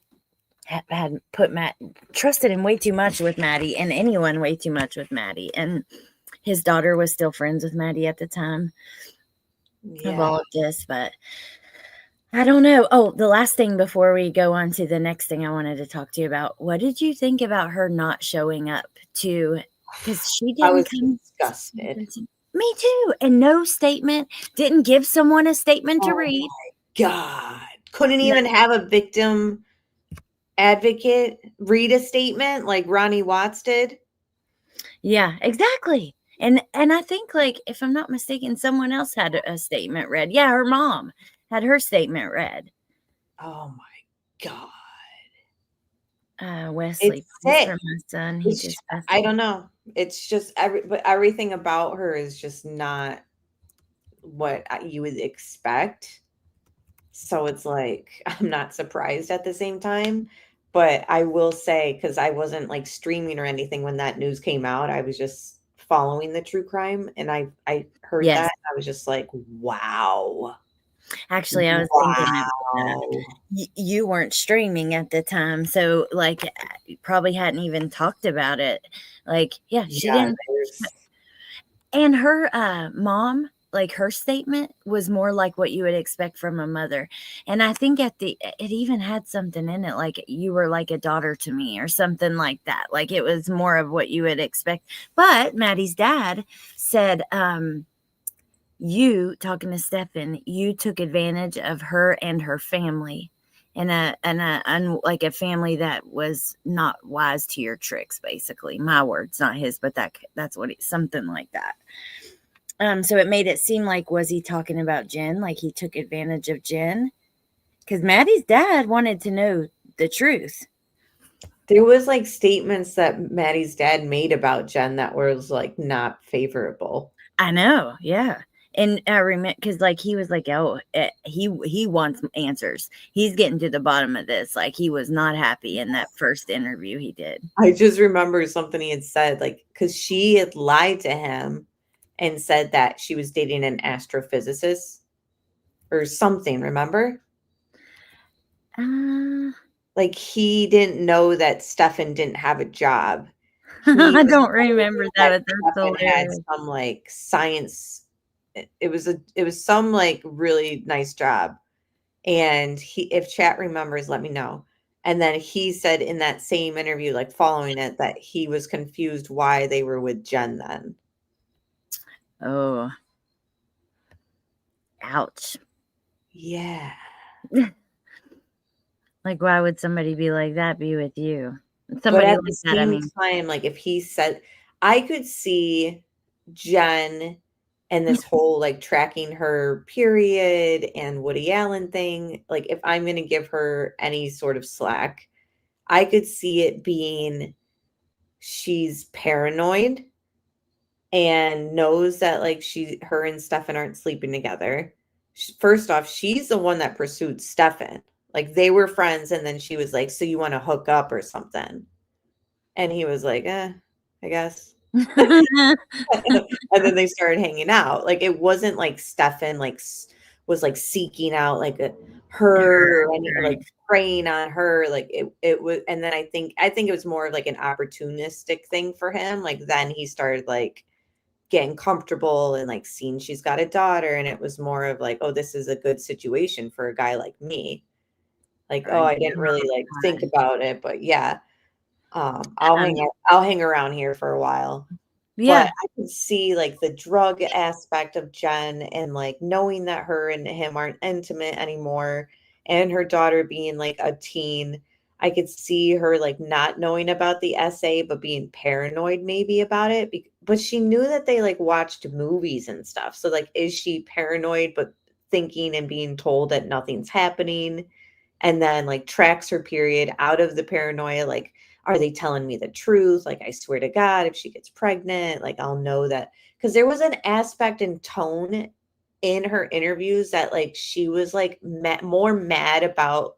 had put Matt trusted him way too much with Maddie and anyone way too much with Maddie. And his daughter was still friends with Maddie at the time of Yeah. all of this, but I don't know. Oh, the last thing before we go on to the next thing I wanted to talk to you about. What did you think about her not showing up to because she I didn't was come. disgusted. Me too. And no statement. Didn't give someone a statement to Oh read. my God. Couldn't No. even have a victim advocate read a statement like Ronnie Watts did. Yeah, exactly. And I think, like, if I'm not mistaken, someone else had a statement read. Yeah, her mom had her statement read. Oh my God. Wesley, It's please sick. for my son. He It's, just passed I away. don't know. It's just but everything about her is just not what you would expect. So it's like, I'm not surprised at the same time. But I will say, because I wasn't like streaming or anything when that news came out, I was just following the true crime, and I heard that. Yes. I was just like, wow. Actually, I was thinking that Wow. you weren't streaming at the time, so, like, you probably hadn't even talked about it. Like, yeah, she Yeah, didn't. there's And her, mom, like, her statement was more like what you would expect from a mother, and I think it even had something in it, like, "You were like a daughter to me," or something like that, like, it was more of what you would expect, but Maddie's dad said, "You," talking to Stephan, "You took advantage of her and her family, and like, a family that was not wise to your tricks," basically. My words, not his, but that's what something like that. So it made it seem like, was he talking about Jenn? Like he took advantage of Jenn? Because Maddie's dad wanted to know the truth. there was like statements that Maddie's dad made about Jen that was like not favorable. I know, yeah. And I remember because, like, he was like, "Oh, he wants answers. He's getting to the bottom of this." Like he was not happy in that first interview he did. I just remember something he had said, like, because she had lied to him and said that she was dating an astrophysicist or something, remember? Uh, Like, he didn't know that Stefan didn't have a job. He I was don't told remember that, that but that's Stefan had hilarious. some, like, science it was some, like, really nice job, and he if chat remembers, let me know. And then he said in that same interview, like, following it, that he was confused why they were with Jen then. Oh, ouch. Yeah. Like, why would somebody be like that be with you? But Somebody at the like that, I same mean. time, like, if he said I could see Jen and this whole, like, tracking her period and Woody Allen thing, like, if I'm gonna give her any sort of slack, I could see it being she's paranoid and knows that, like, her and Stefan aren't sleeping together. First off, she's the one that pursued Stefan. Like, they were friends, and then she was like, "So you wanna hook up or something?" And he was like, I guess." And then they started hanging out. Like, it wasn't like Stefan, like, was, like, seeking out, like, her or any Right. like, preying on her, like, it was and then I think it was more of, like, an opportunistic thing for him, like, then he started, like, getting comfortable and, like, seeing she's got a daughter, and it was more of, like, "Oh, this is a good situation for a guy like me." Like, "Oh, Right. I didn't really, like, think God. about it, but yeah, Um, I'll hang around here for a while." But yeah. I could see, like, the drug aspect of Jen and, like, knowing that her and him aren't intimate anymore, and her daughter being, like, a teen. I could see her, like, not knowing about the essay, but being paranoid maybe about it, but she knew that they, like, watched movies and stuff. So, like, is she paranoid, but thinking and being told that nothing's happening, and then, like, tracks her period out of the paranoia, like, are they telling me the truth? Like, I swear to God, if she gets pregnant, like, I'll know that. Because there was an aspect and tone in her interviews that, like, she was, like, more mad about,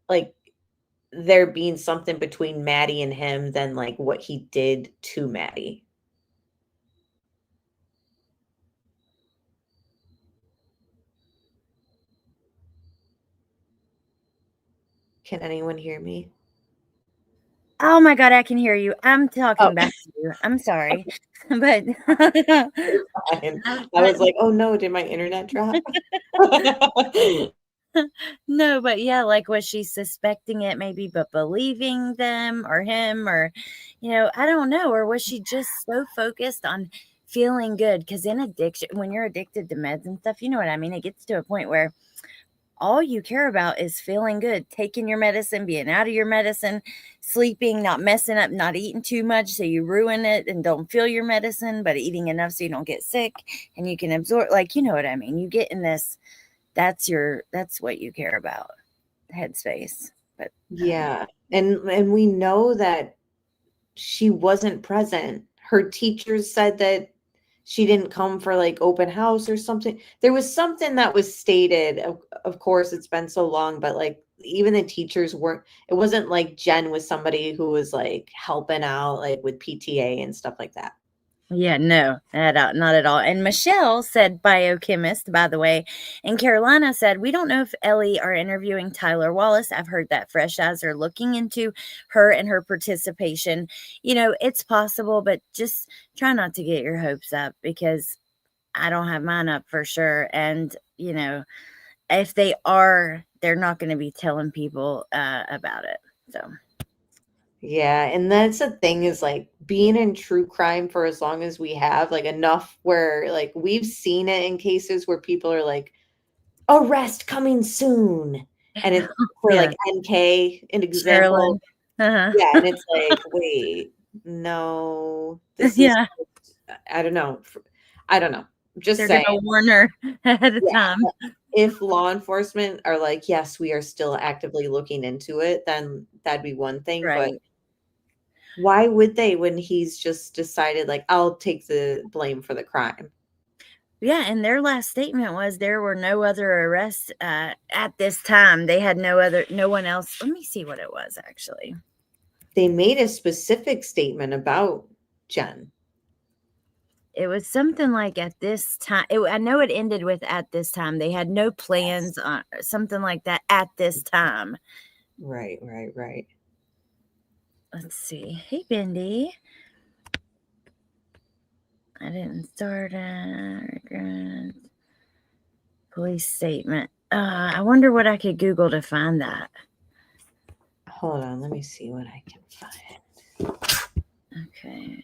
like, there being something between Maddie and him than, like, what he did to Maddie. Can anyone hear me? Oh my god, I can hear you. I'm Oh, talking back to you. I'm sorry. But fine. I I was like, "Oh, no, did my internet drop?" No, but yeah, like, was she suspecting it maybe, but believing them or him or, I don't know. Or was she just so focused on feeling good? Because in addiction, when you're addicted to meds and stuff, you know what I mean? It gets to a point where all you care about is feeling good, taking your medicine, being out of your medicine, sleeping, not messing up, not eating too much so you ruin it and don't feel your medicine, but eating enough so you don't get sick and you can absorb, like, you know what I mean? You get in this, that's what you care about, headspace. But Yeah. And we know that she wasn't present. Her teachers said that she didn't come for like open house or something. There was something that was stated. Of course, it's been so long, but like even the teachers weren't, it wasn't like Jenn was somebody who was like helping out like with PTA and stuff like that. yeah, no, not at all. And Michelle said, biochemist, by the way, and Carolina said, we don't know if Ellie are interviewing Tyler Wallace. I've heard that Fresh Eyes are looking into her and her participation. It's possible, but just try not to get your hopes up because I don't have mine up for sure. And, if they are, they're not going to be telling people about it. So. Yeah, and that's the thing is like being in true crime for as long as we have, like enough where like we've seen it in cases where people are like, arrest coming soon. And it's for Yeah, like NK, an example. Sherilyn. Uh-huh. Yeah, and it's like, wait, no, this is, Yeah, I don't know. I don't know. Just they're saying. gonna warn her ahead of Yeah. time. If law enforcement are like, yes, we are still actively looking into it, then that'd be one thing. But Right. why would they when he's just decided, like, I'll take the blame for the crime? Yeah, and their last statement was there were no other arrests at this time. They had no one else. Let me see what it was actually. They made a specific statement about Jenn. It was something like at this time. I know it ended with at this time. They had no Yes. plans on something like that at this time. Right, right, right. Let's see. Hey, Bendy. I didn't start a police statement. I wonder what I could Google to find that. Hold on, let me see what I can find. Okay.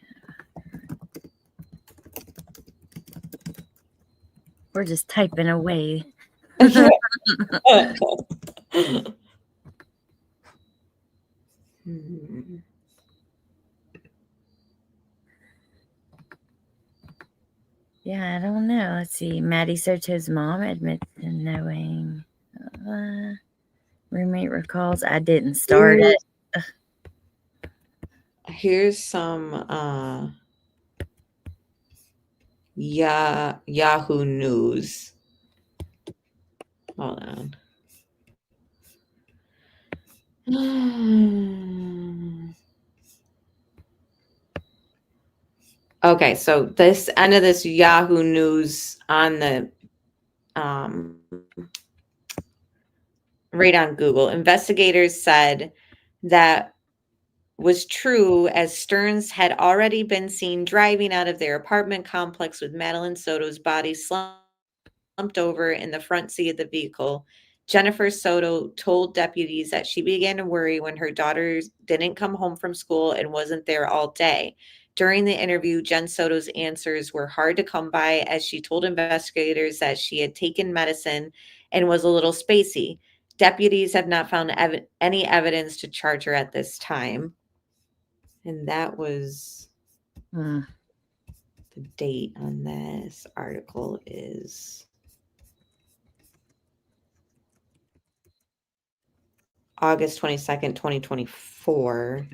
We're just typing away. Yeah, I don't know. Let's see. Maddie Soto's mom admits to knowing. Roommate recalls I didn't start it. Here's some Yahoo News. Hold on. Okay, so this end of this Yahoo News on the right on Google, investigators said that was true as Stearns had already been seen driving out of their apartment complex with Madeline Soto's body slumped over in the front seat of the vehicle. Jennifer Soto told deputies that she began to worry when her daughter didn't come home from school and wasn't there all day. During the interview, Jen Soto's answers were hard to come by as she told investigators that she had taken medicine and was a little spacey. Deputies have not found any evidence to charge her at this time. And that was the date on this article is August 22nd, 2024.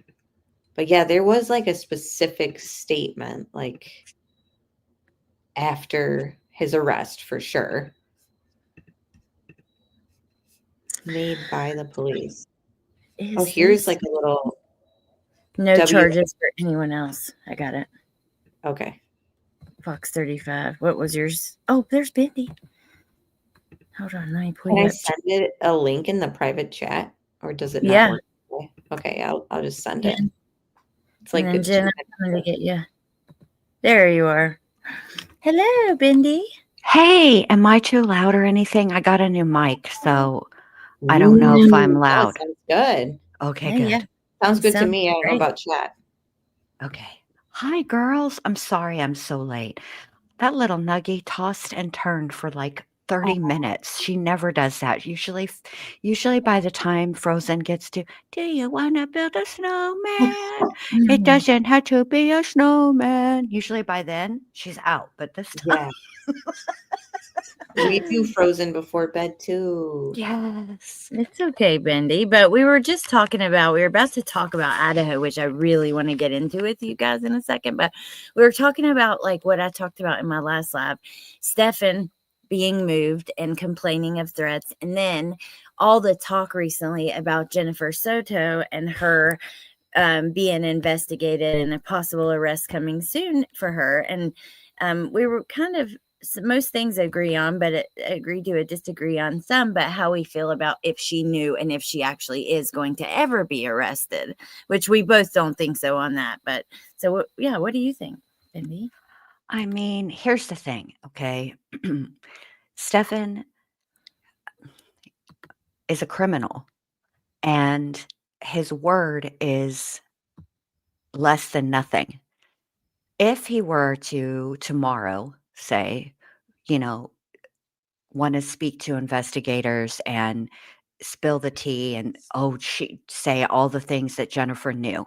But yeah, there was like a specific statement like after his arrest for sure. Made by the police. Here's like a little no charges for anyone else. I got it. Okay. Fox 35. What was yours? Oh, there's Bendy. Hold on, let me pull Can you I up. send it a link in the private chat or does it not Yeah. work? Okay, I'll just send Yeah. it. It's like And then a Jenn, I'm coming to get you. There you are. Hello, Bendy. Hey, am I too loud or anything? I got a new mic, so I don't know if I'm Ooh, no, loud. sounds good. Okay, Yeah, yeah. good. Sounds You good to sound me. I don't know great. about chat. Okay. Hi, girls. I'm sorry I'm so late. That little nuggie tossed and turned for like 30 minutes. She never does that. Usually by the time Frozen gets to, do you want to build a snowman? It Mhm. doesn't have to be a snowman. Usually by then she's out, but this time, Yeah. We do Frozen before bed too. yes. It's okay, Bendy. But we were about to talk about Idaho, which I really want to get into with you guys in a second. But we were talking about like what I talked about in my last live, Stephan being moved and complaining of threats. And then all the talk recently about Jennifer Soto and her being investigated and a possible arrest coming soon for her. And we were kind of most things agree on, but agree to disagree on some. But how we feel about if she knew and if she actually is going to ever be arrested, which we both don't think so on that. But so yeah, what do you think, Cindy? I mean, here's the thing, okay? Stefan is a criminal and his word is less than nothing. If he were to tomorrow say, you know, want to speak to investigators and spill the tea and she say all the things that Jennifer knew.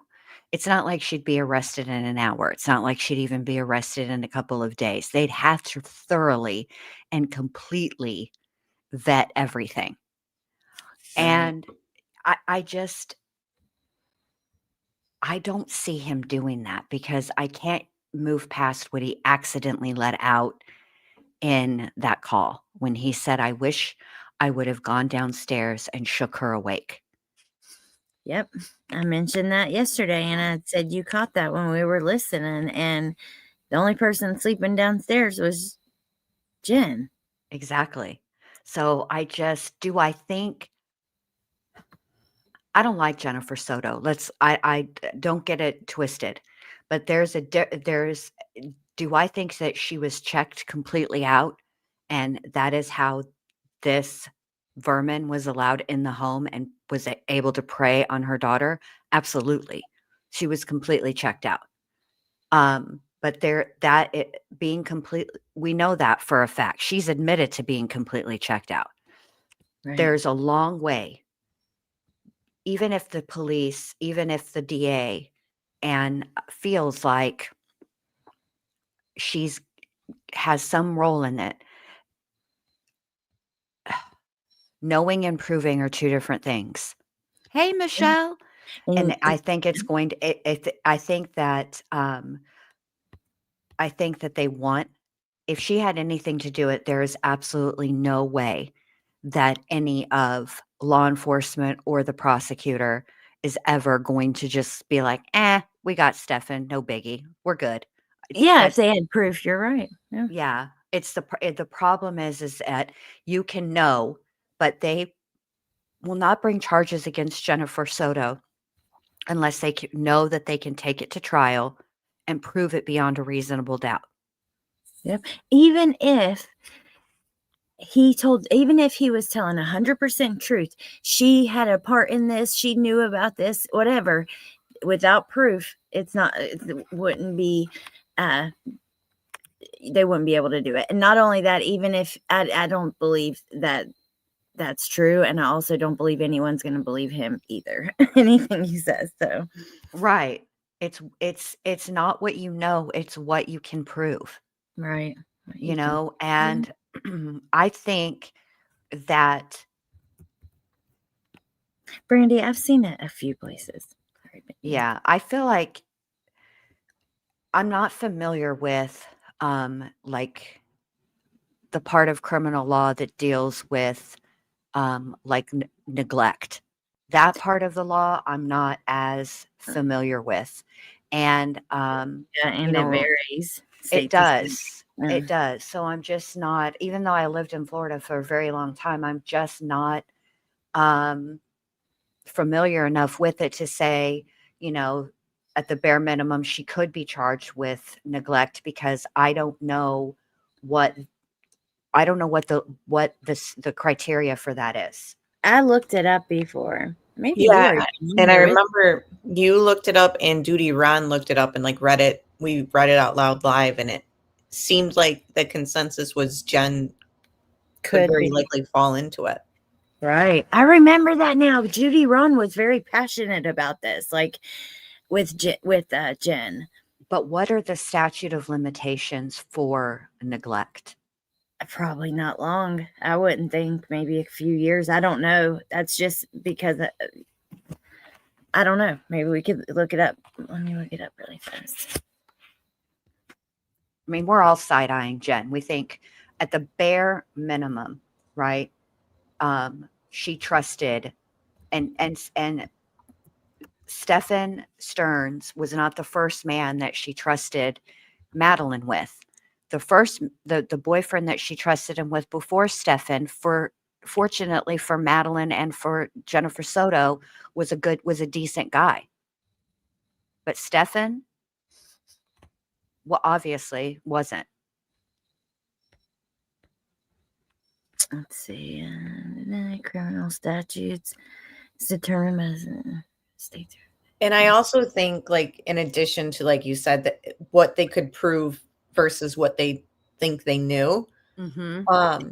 It's not like she'd be arrested in an hour. It's not like she'd even be arrested in a couple of days. They'd have to thoroughly and completely vet everything. Right. And I just I don't see him doing that because I can't move past what he accidentally let out in that call when he said, "I wish I would have gone downstairs and shook her awake." Yep. I mentioned that yesterday, and I said you caught that when we were listening, and the only person sleeping downstairs was Jen. Exactly. So do I think I don't like Jennifer Soto. Don't get it twisted. But do I think that she was checked completely out and that is how this vermin was allowed in the home and was able to prey on her daughter? Absolutely. She was completely checked out. But there that it being complete we know that for a fact. She's admitted to being completely checked out. Right. There's a long way, even if the DA and feels like she's has some role in it. Knowing and proving are two different things. Hey, Yeah. Michelle. And And I think it's going to I think that they want if she had anything to do it, there is absolutely no way that any of law enforcement or the prosecutor is ever going to just be like, we got Stefan, no biggie, we're good. yeah, if That's they had proof, you're right. Yeah. yeah. The problem is that you can know, but they will not bring charges against Jennifer Soto unless they know that they can take it to trial and prove it beyond a reasonable doubt. Yep. Even if he was telling 100% truth, she had a part in this, she knew about this, whatever, without proof, it wouldn't be, uh, they wouldn't be able to do it. And not only that, even if I don't believe that that's true. And I also don't believe anyone's going to believe him either, anything he says. So, Right. It's not what you know, it's what you can prove, right. you You can, know? And I think that Brandy, I've seen it a few places. Sorry, Brandy. yeah, I feel like I'm not familiar with like the part of criminal law that deals with like neglect. That part of the law I'm not as familiar with. And Yeah, you and it know, varies it state to state. does. It does. So I'm just not, even though I lived in Florida for a very long time, I'm just not um, familiar enough with it to say, you know, at the bare minimum, she could be charged with neglect because I don't know what I don't know what the criteria for that is. I looked it up before. Maybe you Yeah, already and I knew it. remember you looked it up and Duty Ron looked it up and like read it. We read it out loud live, and it seemed like the consensus was Jenn could Could very be. likely fall into it. Right. I remember that now. Judy Ron was very passionate about this, like with Jenn. But what are the statute of limitations for neglect? Probably not long. I wouldn't think, maybe a few years. I don't know. That's just because I don't know. Maybe we could look it up. Let me look it up really fast. I mean, we're all side-eyeing Jenn. We think at the bare minimum, right? She trusted, and Stephan Sterns was not the first man that she trusted Madeline with. The boyfriend that she trusted him with before Stephan, fortunately for Madeline and for Jennifer Soto, was a decent guy. But Stephan, well, obviously wasn't. Let's see. Criminal statutes is determined by the state. And I also think, like, in addition to, like you said, that what they could prove versus what they think they knew, to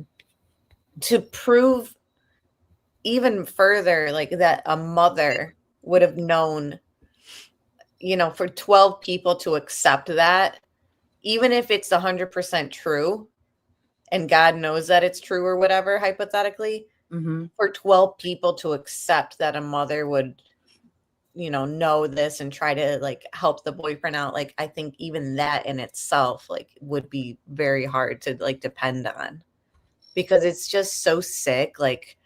prove even further, like that a mother would have known, for 12 people to accept that, even if it's 100% true, and God knows that it's true or whatever, hypothetically, for 12 people to accept that a mother would, know this and try to like help the boyfriend out. Like, I think even that in itself, like, would be very hard to like depend on, because it's just so sick. Like,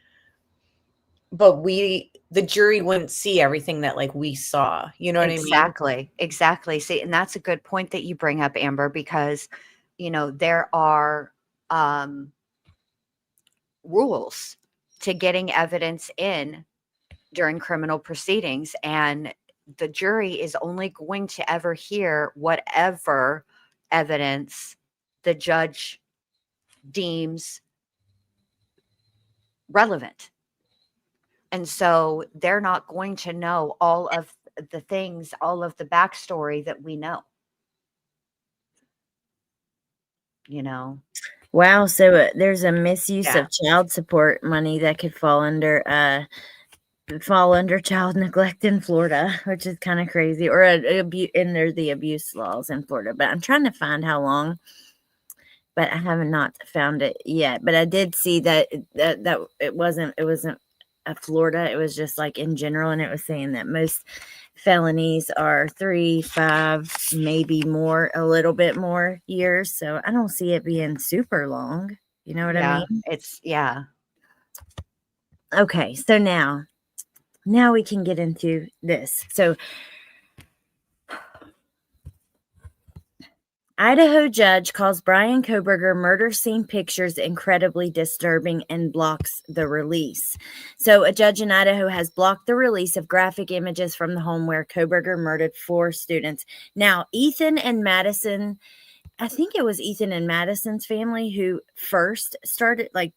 but the jury wouldn't see everything that like we saw, you know what I mean? Exactly. See, and that's a good point that you bring up, Amber, because there are rules to getting evidence in during criminal proceedings, and the jury is only going to ever hear whatever evidence the judge deems relevant. And so they're not going to know all of the things, all of the backstory that we know. Wow. So there's a misuse of child support money that could fall under child neglect in Florida, which is kind of crazy, or under the abuse laws in Florida. But I'm trying to find how long, but I have not found it yet. But I did see that it wasn't Florida. It was just like in general, and it was saying that most felonies are 3, 5, maybe more, a little bit more years. So I don't see it being super long. You know what I mean? Okay, so now we can get into this. So Idaho judge calls Bryan Kohberger murder scene pictures incredibly disturbing and blocks the release. So a judge in Idaho has blocked the release of graphic images from the home where Kohberger murdered 4 students. Now, Ethan and Madison, I think it was Ethan and Madison's family who first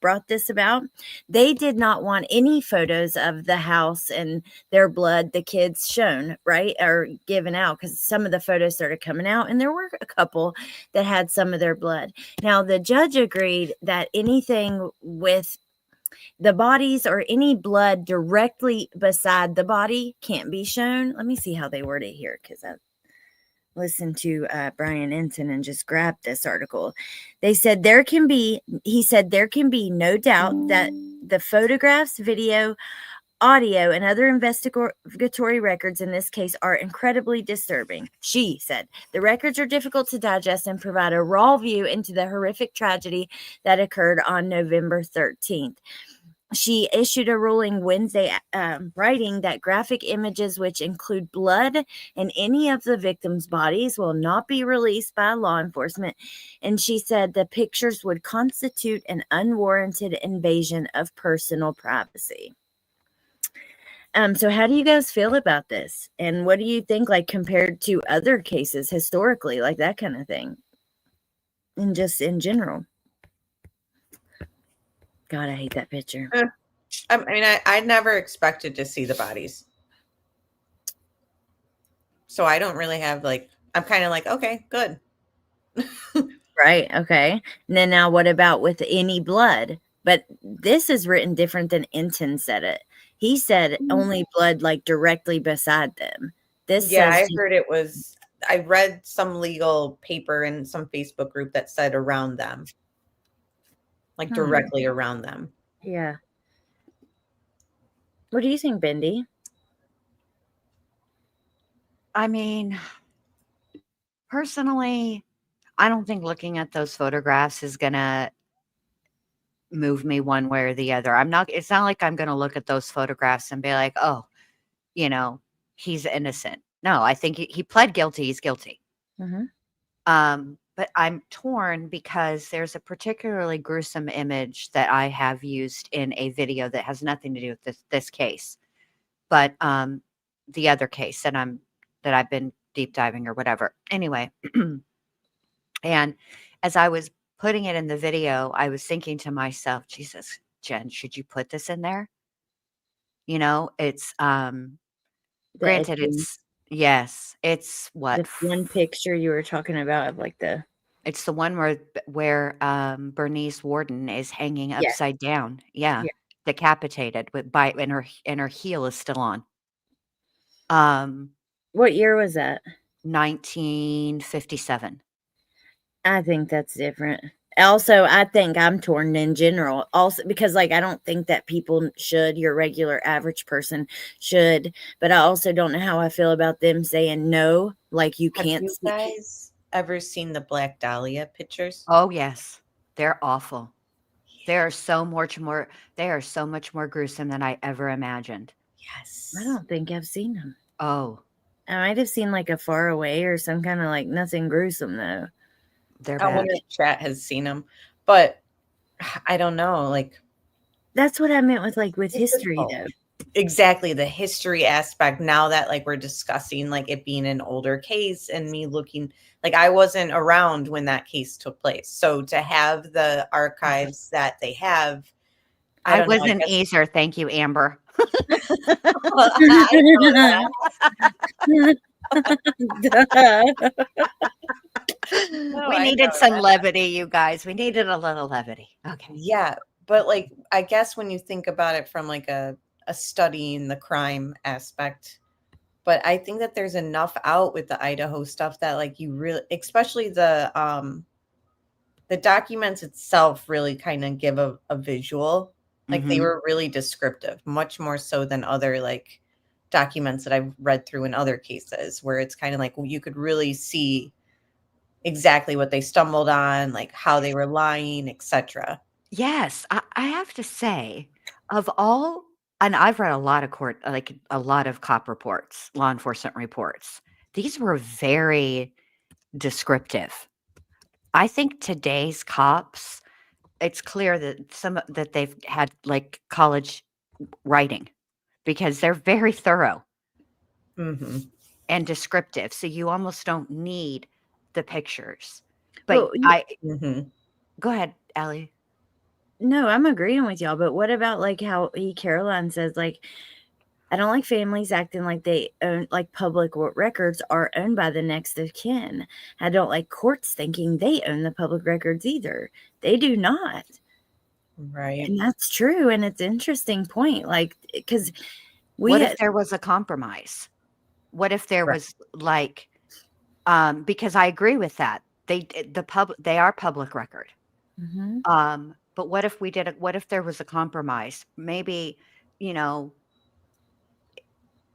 brought this about. They did not want any photos of the house and their blood, the kids, shown, right, or given out, because some of the photos started coming out, and there were a couple that had some of their blood. Now, the judge agreed that anything with the bodies or any blood directly beside the body can't be shown. Let me see how they word it here, because I listen to Brian Ensign and just grab this article. He said there can be no doubt that the photographs, video, audio, and other investigatory records in this case are incredibly disturbing. She said the records are difficult to digest and provide a raw view into the horrific tragedy that occurred on November 13th. She issued a ruling Wednesday, writing that graphic images which include blood and any of the victims' bodies will not be released by law enforcement. And she said the pictures would constitute an unwarranted invasion of personal privacy. So how do you guys feel about this? And what do you think, like, compared to other cases historically, like that kind of thing? And just in general. God, I hate that picture. I mean, I never expected to see the bodies. So I don't really have like, I'm kind of like, okay, good. Right. Okay. And then now what about with any blood? But this is written different than Enton said it. He said only blood like directly beside them. This Yeah, says I heard it was, I read some legal paper in some Facebook group that said around them, like directly around them. yeah. What do you think, Bendy? I mean, personally, I don't think looking at those photographs is gonna move me one way or the other. It's not like I'm gonna look at those photographs and be like, "Oh, you know, he's innocent." No, I think he pled guilty, he's guilty. Mm-hmm. But I'm torn because there's a particularly gruesome image that I have used in a video that has nothing to do with this case, but the other case that I've been deep diving or whatever. Anyway, and as I was putting it in the video, I was thinking to myself, Jesus, Jen, should you put this in there? You know, it's granted, The yes, it's what one picture you were talking about of like the it's the one where Bernice Warden is hanging yeah. upside down. Yeah, Yeah. decapitated and her heel is still on. Um, What year was that? 1957. I think that's different. Also, I think I'm torn in general. Also, because like I don't think that people should, your regular average person should, but I also don't know how I feel about them saying no, like you Have can't you see. guys ever seen the Black Dahlia pictures? Oh yes, they're awful. They are so much more. They are so much more gruesome than I ever imagined. Yes. I don't think I've seen them. Oh, I might have seen like a far away or some kind of like nothing gruesome though. they're I bad. wonder if chat has seen them, but I don't know. Like, That's what I meant with like with it's history difficult. though. Exactly, the history aspect, now that like we're discussing like it being an older case and me looking like I wasn't around when that case took place. So to have the archives that they have, I I don't know, I wasn't guess either. Thank you, Amber. I know that. No, We I know needed some that. levity, you guys. We needed a little levity. Okay. Yeah, but like I guess when you think about it from like a studying the crime aspect, but I think that there's enough out with the Idaho stuff that like you really, especially the documents itself really kind of give a visual. Like they Mhm. were really descriptive, much more so than other like documents that I've read through in other cases where it's kind of like you could really see exactly what they stumbled on, like how they were lying, etc. Yes, I have to say, of all and I've read a lot of like a lot of cop reports, law enforcement reports. These were very descriptive. I think today's cops, it's clear that they've had like college writing because they're very thorough Mm-hmm. and descriptive. So you almost don't need the pictures. But But Mm-hmm. go ahead, Allie. no, I'm agreeing with y'all. But what about like how Caroline says like I don't like families acting like they own like public records are owned by the next of kin. I don't like courts thinking they own the public records either. They do not. Right. And that's true. And it's an interesting point. Like, because we What if had, there was a compromise? What if there Right. was like because I agree with that. They are public record. Mhm. But what if there was a compromise? Maybe, you know,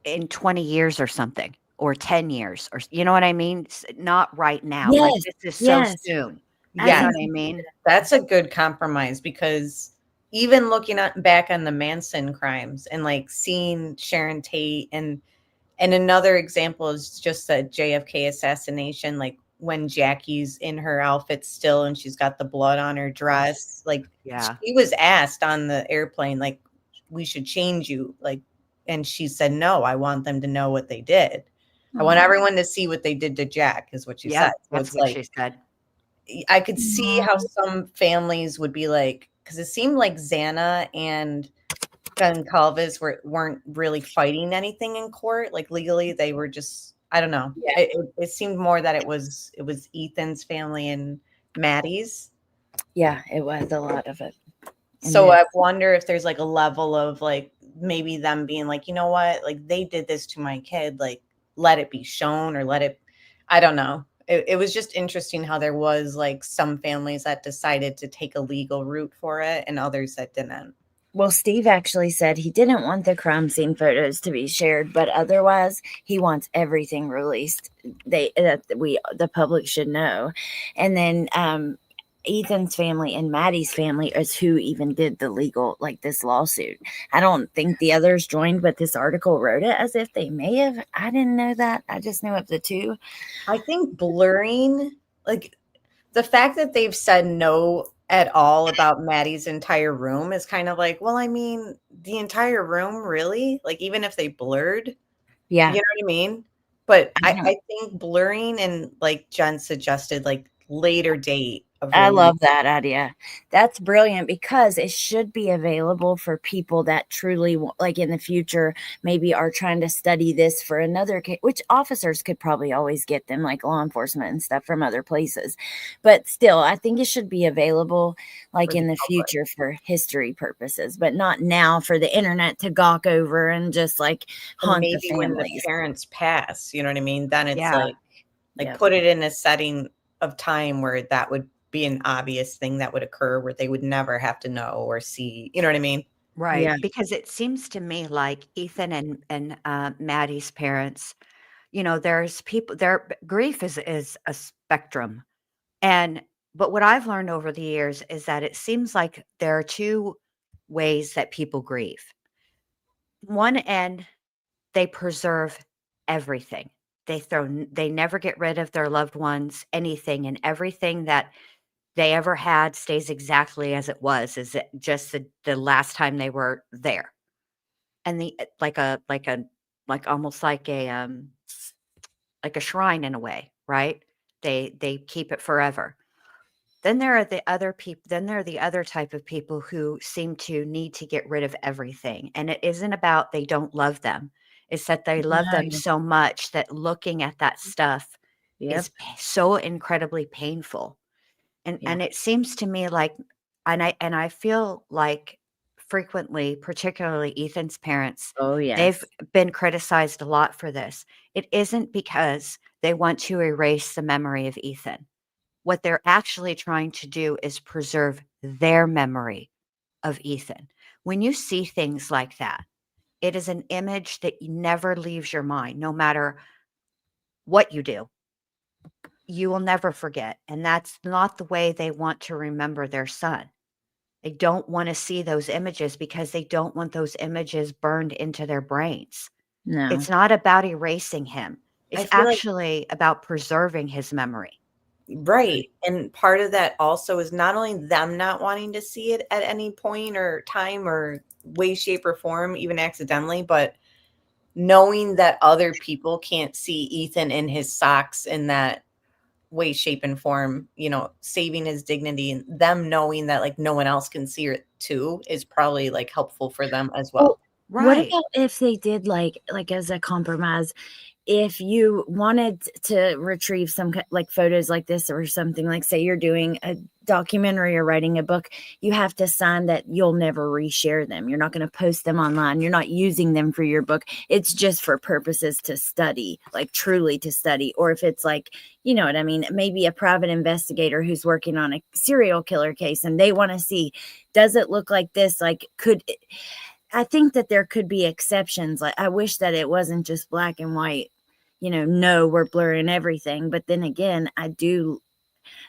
in 20 years or something or 10 years or you know what I mean? Not right now. Like Yes, this is so yes. soon. I You know Yeah, think what I mean? that's a good compromise because even looking at back on the Manson crimes and like seeing Sharon Tate and another example is just the JFK assassination, like when Jackie's in her outfit still and she's got the blood on her dress. Like Yeah. she was asked on the airplane, like, we should change you. Like, and she said, no, I want them to know what they did. I want everyone to see what they did to Jack, is what she Yeah, said. So that's it's what like she said. I could see how Aw. some families would be like because it seemed like Xana and Goncalves weren't really fighting anything in court, like legally. They were just, I don't know. Yeah. It seemed more that it was Ethan's family and Maddie's. Yeah, it was a lot of it. And So I this, wonder if there's like a level of like maybe them being like, you know what, like they did this to my kid, like let it be shown or let it, I don't know. It was just interesting how there was like some families that decided to take a legal route for it and others that didn't. well, Steve actually said he didn't want the crime scene photos to be shared, but otherwise he wants everything released. The public should know. And then Ethan's family and Maddie's family is who even did the legal, like this lawsuit. I don't think the others joined, but this article wrote it as if they may have. I didn't know that. I just knew of the two. I think blurring, like the fact that they've said no at all about Maddie's entire room is kind of like, well, I mean, the entire room, really? Like, even if they blurred, Yeah. you know what I mean? But I don't. I think blurring and like Jen suggested, like later date of I release. love that idea. That's brilliant because it should be available for people that truly, like in the future, maybe are trying to study this for another case, which officers could probably always get them, like law enforcement and stuff from other places. But still, I think it should be available like For the in the public. future for history purposes, but not now for the internet to gawk over and just like And haunt the maybe when the families. parents pass, you know what I mean? Then it's Yeah. like Yep. put it in a setting of time where that would be an obvious thing that would occur where they would never have to know or see, you know what I mean? Right, Yeah. because it seems to me like Ethan and Maddie's parents, there's people their grief is a spectrum, and but what I've learned over the years is that it seems like there are 2 ways that people grieve. One end, they preserve everything. They never get rid of their loved ones, anything, and everything that they ever had stays exactly as it was, is it just the last time they were there. And like almost like a shrine in a way, right? They keep it forever. Then there are the other type of people who seem to need to get rid of everything, and it isn't about they don't love them. It's that they love them No. so much that looking at that stuff Yep. is so incredibly painful. Yeah. And it seems to me like and I feel like frequently, particularly Ethan's parents, Oh, they've yes. been criticized a lot for this. It isn't because they want to erase the memory of Ethan. What they're actually trying to do is preserve their memory of Ethan. When you see things like that, it is an image that never leaves your mind, no matter what you do. You will never forget, and that's not the way they want to remember their son. They don't wanna see those images because they don't want those images burned into their brains. No. It's not about erasing him. I It's feel like actually about preserving his memory. right. And part of that also is not only them not wanting to see it at any point or time or way, shape, or form, even accidentally, but knowing that other people can't see Ethan in his socks in that way, shape, and form, saving his dignity and them knowing that like no one else can see it too is probably like helpful for them as Well, well. what Right. about if they did like as a compromise, if you wanted to retrieve some like photos like this or something, like say you're doing a documentary or writing a book, you have to sign that you'll never reshare them. You're not going to post them online. You're not using them for your book. It's just for purposes to study, like truly to study. Or if it's like, you know what I mean, maybe a private investigator who's working on a serial killer case and they want to see, does it look like this? Like, I think that there could be exceptions. Like, I wish that it wasn't just black and white, no, we're blurring everything. But then again, I do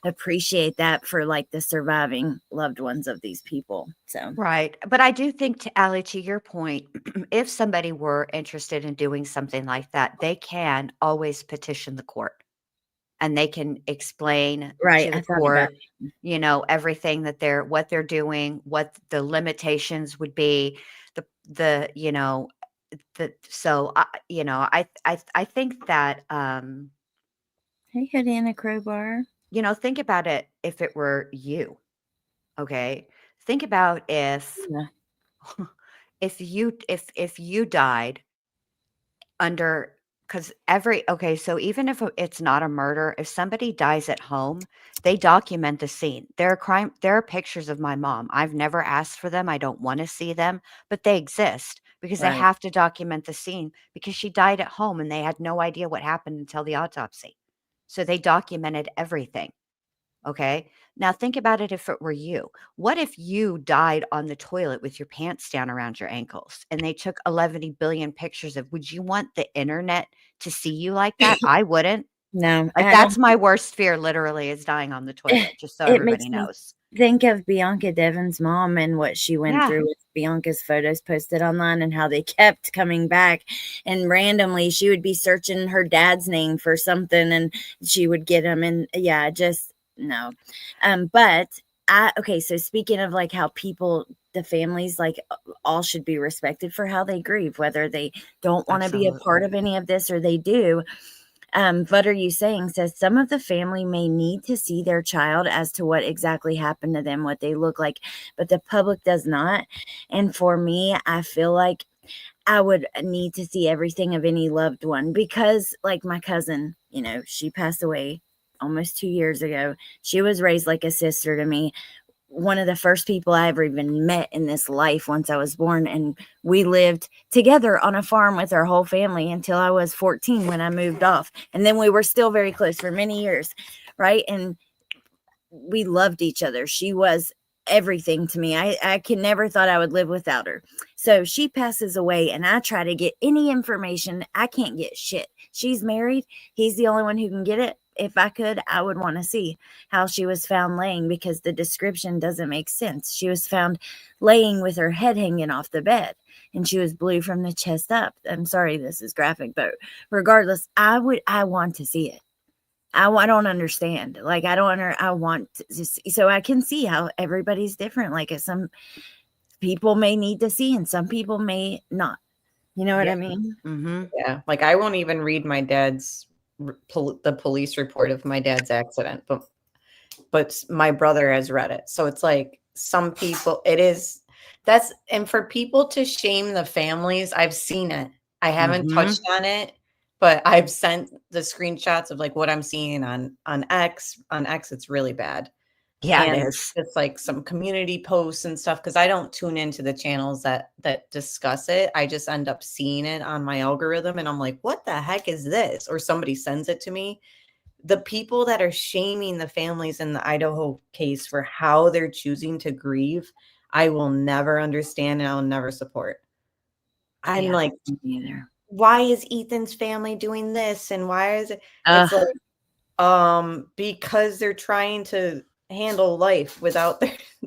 appreciate that for like the surviving loved ones of these people. So, Right. But I do think, to Allie, to your point, if somebody were interested in doing something like that, they can always petition the court, and they can explain right. to I the thought about court, everything that what they're doing, what the limitations would be, the you know the so I think that Hey, Hoodie and a Crowbar. think about it. If it were you, okay, think about if Yeah. if you died under, because so even if it's not a murder, if somebody dies at home, they document the scene. There are pictures of my mom. I've never asked for them. I don't want to see them, but they exist because they Right. have to document the scene because she died at home and they had no idea what happened until the autopsy. So they documented everything. Okay. Now think about it if it were you. What if you died on the toilet with your pants down around your ankles and they took 11 billion pictures of, would you want the internet to see you like that? I wouldn't. No, Like I don't. that's my worst fear literally is dying on the toilet, just so It makes everybody me knows. think of Bianca Devon's mom and what she went Yeah. through with Bianca's photos posted online and how they kept coming back. And randomly, she would be searching her dad's name for something and she would get him. And yeah, just no. But okay, so speaking of like how people, the families, like all should be respected for how they grieve, whether they don't want to be a part Absolutely. of any of this or they do. What are you saying says some of the family may need to see their child as to what exactly happened to them, what they look like, but the public does not. And for me, I feel like I would need to see everything of any loved one because, like my cousin, she passed away almost 2 years ago. She was raised like a sister to me, one of the first people I ever even met in this life once I was born. And we lived together on a farm with our whole family until I was 14 when I moved off. And then we were still very close for many years. Right. And we loved each other. She was everything to me. I can never thought I would live without her. So she passes away and I try to get any information. I can't get shit. She's married. He's the only one who can get it. If I could, I would want to see how she was found laying because the description doesn't make sense. She was found laying with her head hanging off the bed and she was blue from the chest up. I'm sorry, this is graphic, but regardless, I want to see it. I don't understand. Like, I want to see, so I can see how everybody's different. Like, some people may need to see and some people may not. You know what Yeah. I mean? Mm-hmm. Yeah. Like I won't even read my dad's the police report of my dad's accident, but my brother has read it. So it's like some people and for people to shame the families, I've seen it. I haven't Mm-hmm. touched on it, but I've sent the screenshots of like what I'm seeing on X. On X, it's really bad. Yeah, it And is. it's like some community posts and stuff because I don't tune into the channels that discuss it. I just end up seeing it on my algorithm and I'm like, what the heck is this? Or somebody sends it to me. The people that are shaming the families in the Idaho case for how they're choosing to grieve, I will never understand and I'll never support. I'm Yeah, like, me neither. why is Ethan's family doing this? And why is it? It's Ugh, like, because they're trying to handle life without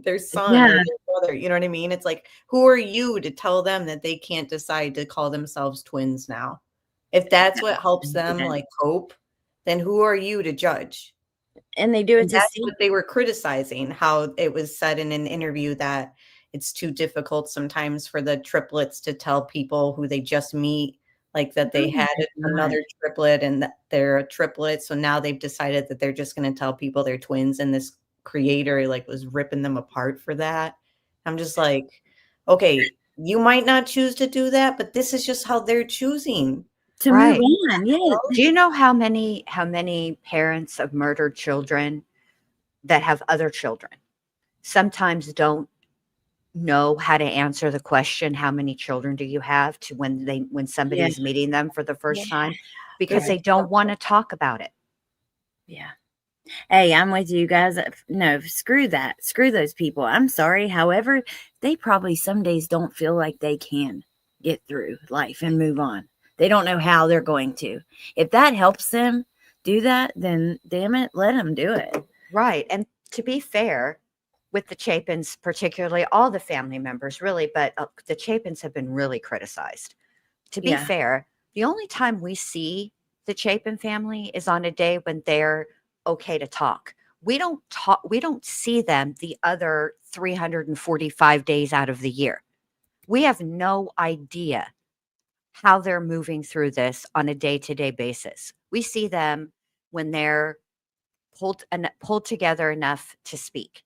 their son or yeah, their brother. You know what I mean? It's like, who are you to tell them that they can't decide to call themselves twins now? If that's what helps them yeah. like cope, then who are you to judge? And they do it And to that's see. what they were criticizing, how it was said in an interview that it's too difficult sometimes for the triplets to tell people who they just meet, like that they No, had it's not. another triplet and that they're a triplet. So now they've decided that they're just going to tell people they're twins. And this creator like was ripping them apart for that. I'm just like, okay, you might not choose to do that, but this is just how they're choosing. To move Right. on. Yeah. Do you know how many parents of murdered children that have other children sometimes don't know how to answer the question, how many children do you have, to when Yeah. somebody's meeting them for the Yeah. first time because There's they don't want to talk about it. Yeah. Hey, I'm with you guys. No, screw that. Screw those people. I'm sorry. However, they probably some days don't feel like they can get through life and move on. They don't know how they're going to. If that helps them do that, then damn it, let them do it. Right. And to be fair, with the Chapins, particularly all the family members, really, but the Chapins have been really criticized. To be Yeah. fair, the only time we see the Chapin family is on a day when they're okay to talk. We don't talk, we don't see them the other 345 days out of the year. We have no idea how they're moving through this on a day-to-day basis. We see them when they're pulled together enough to speak.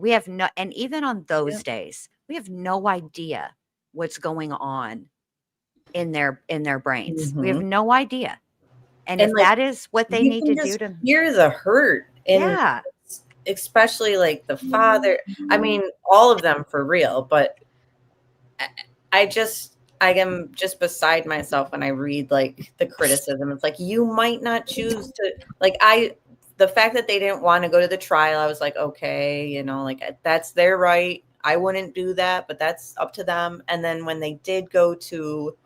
We have no, and even on those Yep. days, we have no idea what's going on in their brains. We have Mhm. no idea. And And if like that is what they you need can to do just to, hear the hurt, and yeah, especially like the father. I mean, all of them for real, but I I am just beside myself when I read like the criticism. It's like you might not choose to like the fact that they didn't want to go to the trial, I was like, okay, you know, like that's their right. I wouldn't do that, but that's up to them. And then when they did go to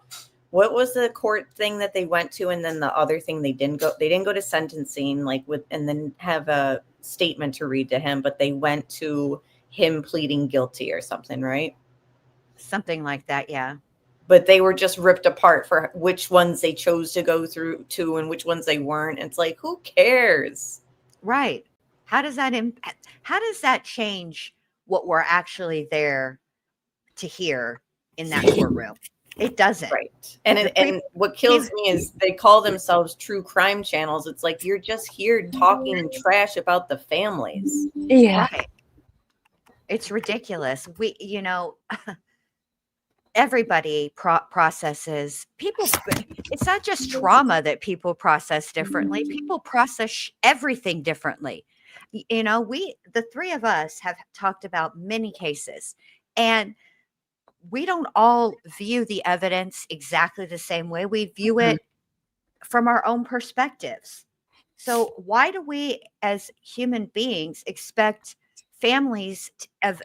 what was the court thing that they went to, and then the other thing they didn't go to sentencing like with and then have a statement to read to him, but they went to him pleading guilty or something, right? something like that. Yeah. But they were just ripped apart for which ones they chose to go through to and which ones they weren't. It's like, who cares? Right. How does that how does that change what we're actually there to hear in that courtroom? It doesn't. Right. And The and what kills people, me is they call themselves true crime channels. It's like you're just here talking trash about the families. Yeah. right. It's ridiculous. Everybody processes people. It's not just trauma that people process differently. People process everything differently. The three of us have talked about many cases, and we don't all view the evidence exactly the same way. We view Mhm. it from our own perspectives. So why do we as human beings expect families of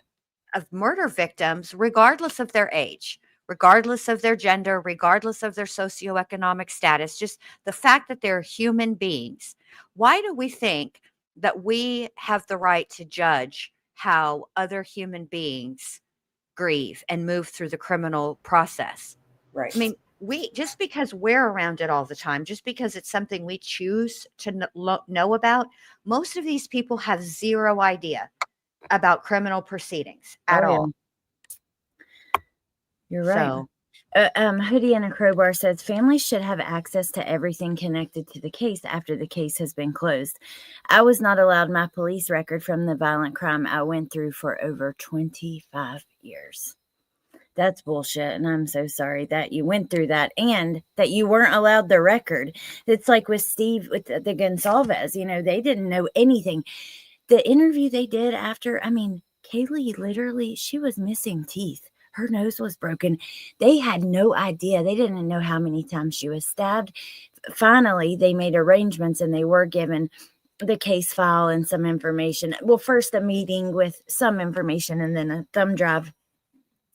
murder victims, regardless of their age, regardless of their gender, regardless of their socioeconomic status, just the fact that they're human beings? Why do we think that we have the right to judge how other human beings grieve and move through the criminal process? I Right. mean, we just because we're around it all the time, just because it's something we choose to know about, most of these people have zero idea about criminal proceedings at Oh yeah. all. You're right. So, Hoodie and a Crowbar says families should have access to everything connected to the case after the case has been closed. I was not allowed my police record from the violent crime I went through for over 25 years. That's bullshit. And I'm so sorry that you went through that and that you weren't allowed the record. It's like with Steve, with the Gonsalves, they didn't know anything. The interview they did after, I mean, Kaylee literally, she was missing teeth. Her nose was broken. They had no idea. They didn't know how many times she was stabbed. Finally, they made arrangements and they were given the case file and some information. Well, first a meeting with some information and then a thumb drive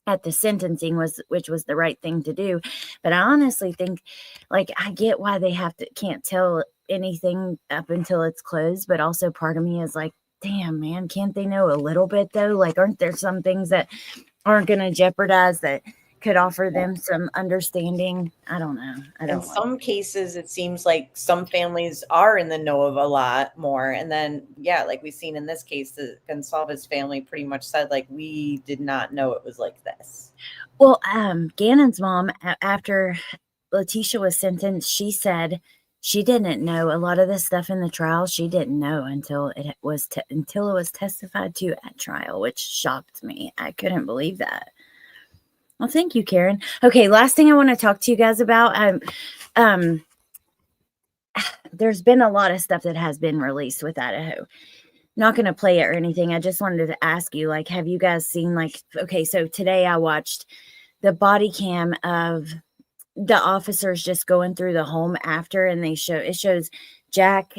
at the sentencing, which was the right thing to do. But I honestly think, like, I get why they can't tell anything up until it's closed, but also part of me is like, damn, man, can't they know a little bit though? Like, aren't there some things that aren't going to jeopardize that could offer them some understanding? I don't know. I In don't like some cases, it seems like some families are in the know of a lot more. And then, yeah, like we've seen in this case, the Gonsalves family pretty much said, like, we did not know it was like this. Well, Gannon's mom, after Letitia was sentenced, she said she didn't know a lot of the stuff in the trial. She didn't know until it was testified to at trial, which shocked me. I couldn't believe that. Well, thank you, Karen. Okay, last thing I want to talk to you guys about. There's been a lot of stuff that has been released with Idaho. Not going to play it or anything. I just wanted to ask you, like, have you guys seen, like, okay, so today I watched the body cam of the officers just going through the home after, and it shows Jack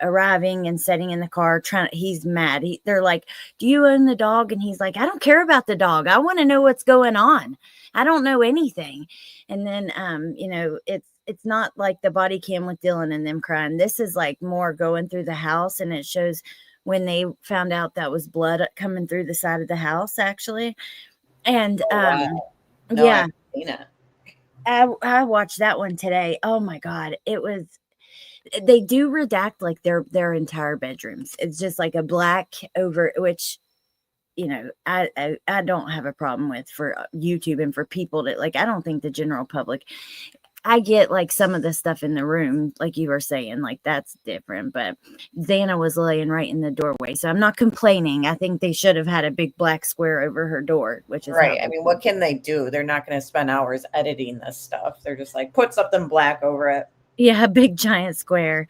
arriving and sitting in the car he's mad. They're like, do you own the dog? And he's like, I don't care about the dog. I want to know what's going on. I don't know anything. And then it's not like the body cam with Dylan and them crying. This is like more going through the house, and it shows when they found out that was blood coming through the side of the house actually. And Oh, wow. No, I yeah, haven't seen it. I watched that one today. Oh my God. They do redact like their entire bedrooms. It's just like a black over, which, I don't have a problem with for YouTube and for people to like, I don't think the general public, I get like some of the stuff in the room, like you were saying, like that's different. But Xana was laying right in the doorway, so I'm not complaining. I think they should have had a big black square over her door, which is how. Right. I mean, what can they do? They're not going to spend hours editing this stuff. They're just like, put something black over it. Yeah, a big giant square.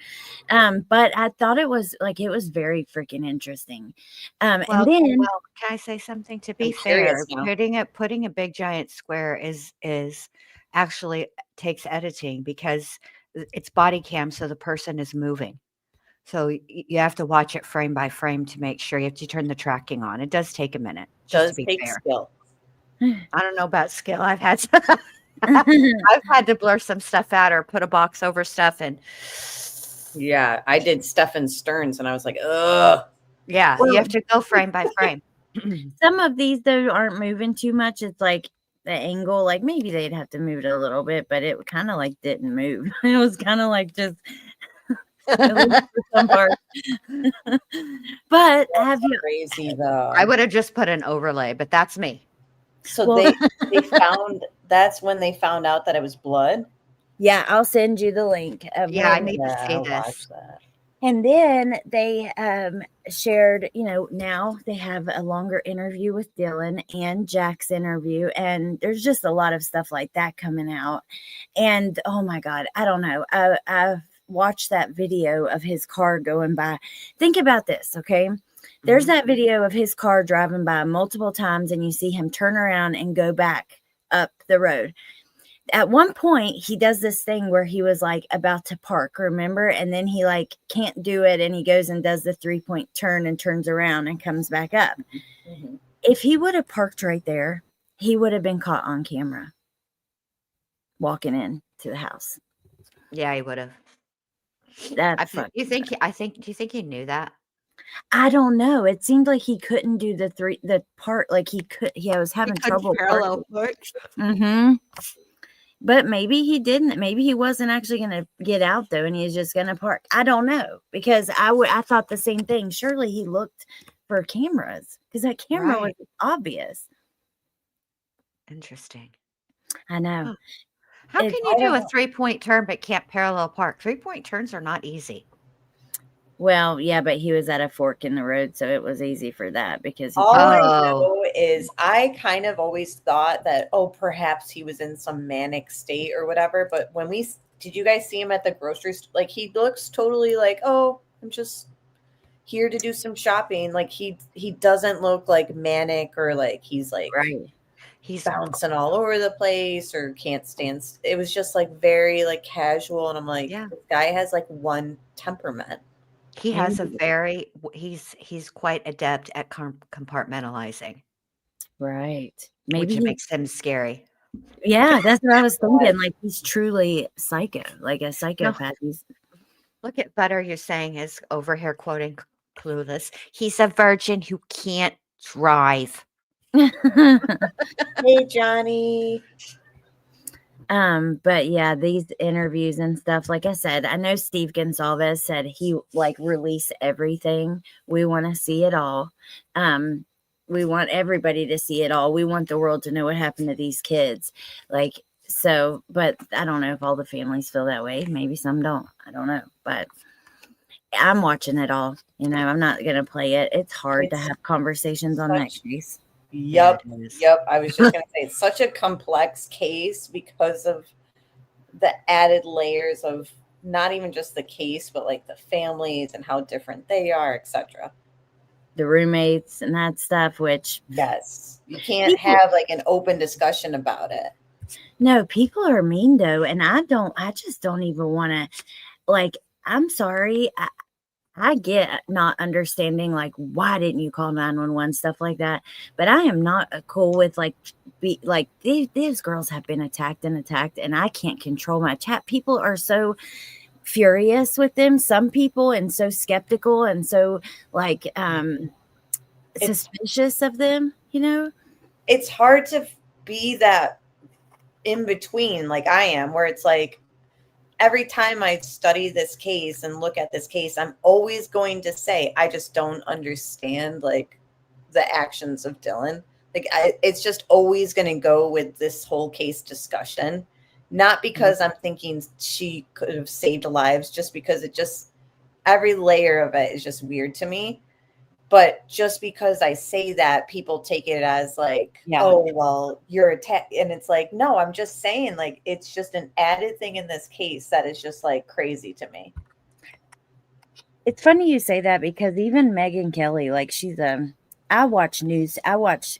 But I thought it was very freaking interesting. And then Well, can I say something? To be I'm fair, curious now. putting a big giant square is actually takes editing because it's body cam, so the person is moving. So you have to watch it frame by frame to make sure. You have to turn the tracking on. It does take a minute, just to Does be take fair. skill. I don't know about skill. I've had I've had to blur some stuff out or put a box over stuff, and Yeah, I did Stephan Sterns, and I was like, ugh. yeah, you have to go frame by frame. some of these though aren't moving too much. It's like the angle, like maybe they'd have to move it a little bit, but it kind of like didn't move. It was kind of like just at least for some parts. But have you? Crazy though. I would have just put an overlay, but that's me. So Well, they found that's when they found out that it was blood. yeah, I'll send you the link of Yeah, I when. need to see I'll this. watch that. And then they shared, now they have a longer interview with Dylan and Jack's interview. And there's just a lot of stuff like that coming out. And oh my God, I don't know. I've watched that video of his car going by. Think about this, okay? There's that video of his car driving by multiple times, and you see him turn around and go back up the road. At one point he does this thing where he was like about to park, remember? And then he like can't do it, and he goes and does the 3-point turn and turns around and comes back up. Mm-hmm. If he would have parked right there, he would have been caught on camera walking in to the house. Yeah, he would have. That's Do you think he knew that? I don't know. It seemed like he couldn't do the part, like he was having trouble parallel parking. But maybe he didn't. Maybe he wasn't actually going to get out though, and he was just going to park. I don't know, because I thought the same thing. Surely he looked for cameras, because that camera was obvious. Interesting. I know. Huh. How can you do a 3-point turn but can't parallel park? 3-point turns are not easy. Well, yeah, but he was at a fork in the road, so it was easy for that because he. All I know is I kind of always thought that, perhaps he was in some manic state or whatever. But did you guys see him at the grocery store? Like, he looks totally like, oh, I'm just here to do some shopping. Like, he doesn't look like manic or like he's like he's bouncing all over the place or can't stand. It was just like very like casual, and I'm like, this guy has like one temperament. He has he's quite adept at compartmentalizing. Right. Maybe which makes him scary. Yeah, that's what I was thinking. Like, he's truly psycho, like a psychopath. Look at Butter, you're saying is over here quoting Clueless. He's a virgin who can't drive. Hey, Johnny. But yeah, these interviews and stuff, like I said, I know Steve Gonsalves said he like release everything. We want to see it all. We want everybody to see it all. We want the world to know what happened to these kids. Like, so, but I don't know if all the families feel that way. Maybe some don't. I don't know, but I'm watching it all. I'm not going to play it. It's hard to have conversations on that case. Yep. I was just going to say, it's such a complex case because of the added layers of not even just the case, but like the families and how different they are, etc. The roommates and that stuff, which yes, you can't have like an open discussion about it. No, people are mean though, and I just don't even want to. Like, I'm sorry. I get not understanding, like, why didn't you call 911, stuff like that. But I am not cool with, like, these girls have been attacked, and I can't control my chat. People are so furious with them, some people, and so skeptical and so, like, suspicious of them, It's hard to be that in between, like I am, where it's like, every time I study this case and look at this case, I'm always going to say, I just don't understand like the actions of Dylan. Like it's just always going to go with this whole case discussion. Not because I'm thinking she could have saved lives, just because every layer of it is just weird to me. But just because I say that, people take it as like, Yeah. oh, well, you're attacked. And it's like, no, I'm just saying, like, it's just an added thing in this case that is just like crazy to me. It's funny you say that because even Megyn Kelly, like I watch news. I watch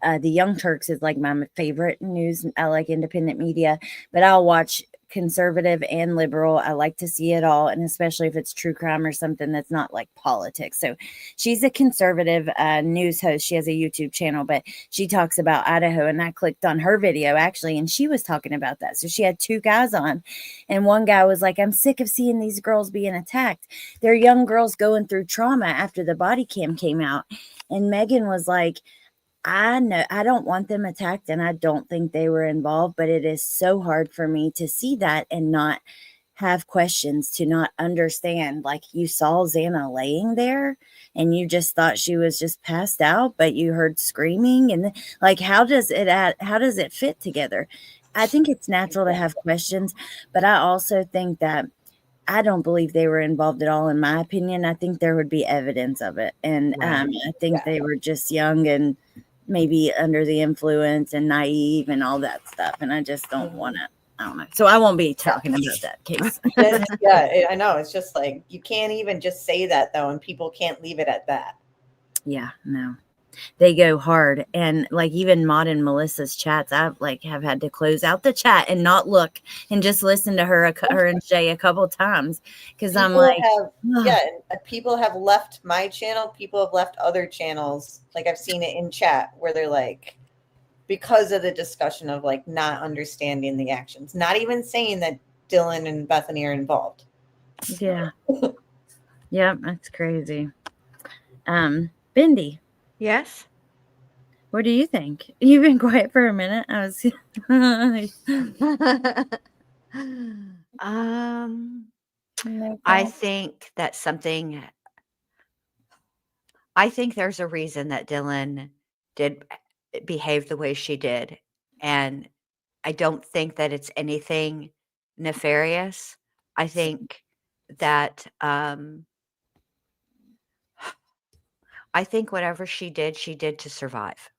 the Young Turks is like my favorite news. I like independent media, but I'll watch conservative and liberal. I like to see it all, and especially if it's true crime or something that's not like politics. So she's a conservative news host. She has a YouTube channel, but she talks about Idaho, and I clicked on her video actually, and she was talking about that. So she had two guys on, and one guy was like, I'm sick of seeing these girls being attacked. They're young girls going through trauma after the body cam came out. And Megan was like, I know I don't want them attacked, and I don't think they were involved, but it is so hard for me to see that and not have questions, to not understand. Like, you saw Xana laying there and you just thought she was just passed out, but you heard screaming, and like, how does it fit together? I think it's natural to have questions, but I also think that I don't believe they were involved at all, in my opinion. I think there would be evidence of it, and Right. I think they were just young and maybe under the influence and naive and all that stuff, and I just don't want to. I don't know. So I won't be talking about that case. Yeah, I know. It's just like, you can't even just say that though, and people can't leave it at that. Yeah, no. They go hard, and like even Maud and Melissa's chats, I've like have had to close out the chat and not look and just listen to her and Shay a couple times, because I'm People like, have, ugh. yeah, people have left my channel. People have left other channels. Like, I've seen it in chat where they're like, because of the discussion of like not understanding the actions, not even saying that Dylan and Bethany are involved. Yeah. Yeah, that's crazy. Bindi, Yes. what do you think? You've been quiet for a minute. I was No I problem. think that something I think there's a reason that Dylan did behave the way she did, and I don't think that it's anything nefarious. I think that, I think whatever she did to survive.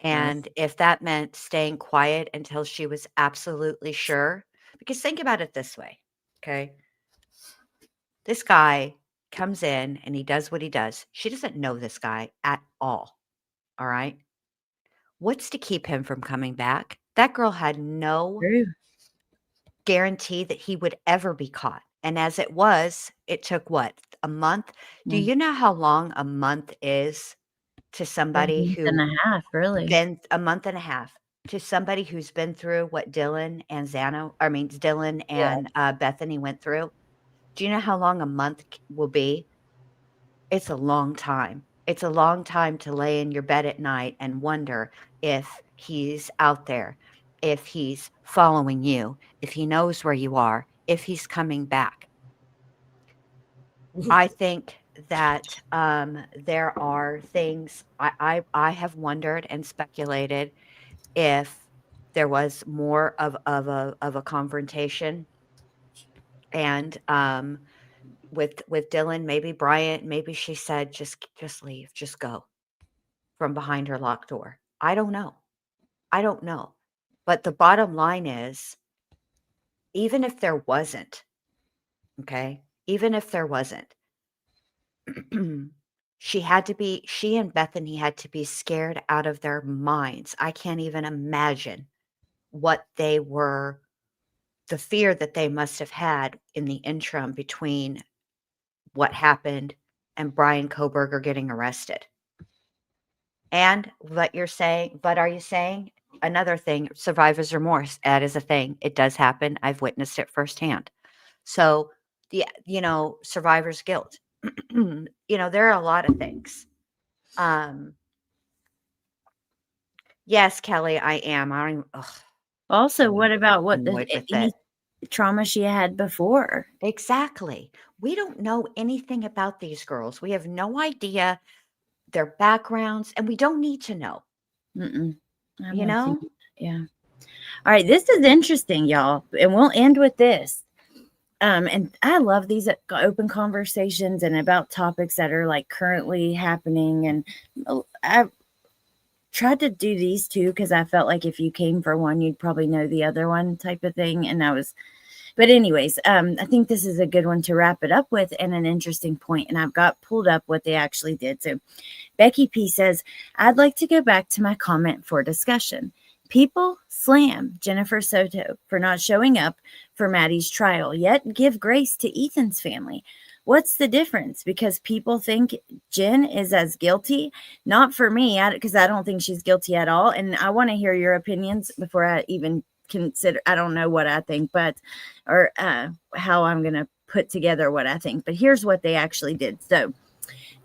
And if that meant staying quiet until she was absolutely sure, because think about it this way, okay? This guy comes in and he does what he does. She doesn't know this guy at all. All right. What's to keep him from coming back? That girl had no True. guarantee that he would ever be caught. And as it was, it took what? A month? Do you know how long a month is to A somebody month and a half, really. been a month and a half to somebody who's been through what Dylan and Dylan and Bethany went through? Do you know how long a month will be? It's a long time. It's a long time to lay in your bed at night and wonder if he's out there, if he's following you, if he knows where you are, if he's coming back. I think that there are things I have wondered and speculated if there was more of a confrontation, and with Dylan, maybe Bryant, maybe she said, just leave, just go from behind her locked door. I don't know. I don't know. But the bottom line is, even if there wasn't, okay, even if there wasn't, she and Bethany had to be scared out of their minds. I can't even imagine what they were, the fear that they must have had in the interim between what happened and Brian Koberger getting arrested. And what are you saying? Another thing, survivor's remorse. That is a thing. It does happen. I've witnessed it firsthand. So survivor's guilt. There are a lot of things. Yes, Kelly, I am. I don't even, ugh, Also, what about what annoyed with any it. trauma she had before? Exactly. We don't know anything about these girls. We have no idea their backgrounds, and we don't need to know. Mm-mm. I'm You with you. know? Yeah. All right, this is interesting, y'all, and we'll end with this. And I love these open conversations and about topics that are like currently happening. And I tried to do these two because I felt like if you came for one, you'd probably know the other one type of thing. But anyways, I think this is a good one to wrap it up with and an interesting point. And I've got pulled up what they actually did. So Becky P says, I'd like to go back to my comment for discussion. People slam Jennifer Soto for not showing up for Maddie's trial, yet give grace to Ethan's family. What's the difference? Because people think Jen is as guilty? Not for me, because I don't think she's guilty at all. And I want to hear your opinions before I even consider. I don't know what I think, or how I'm going to put together what I think. But here's what they actually did. So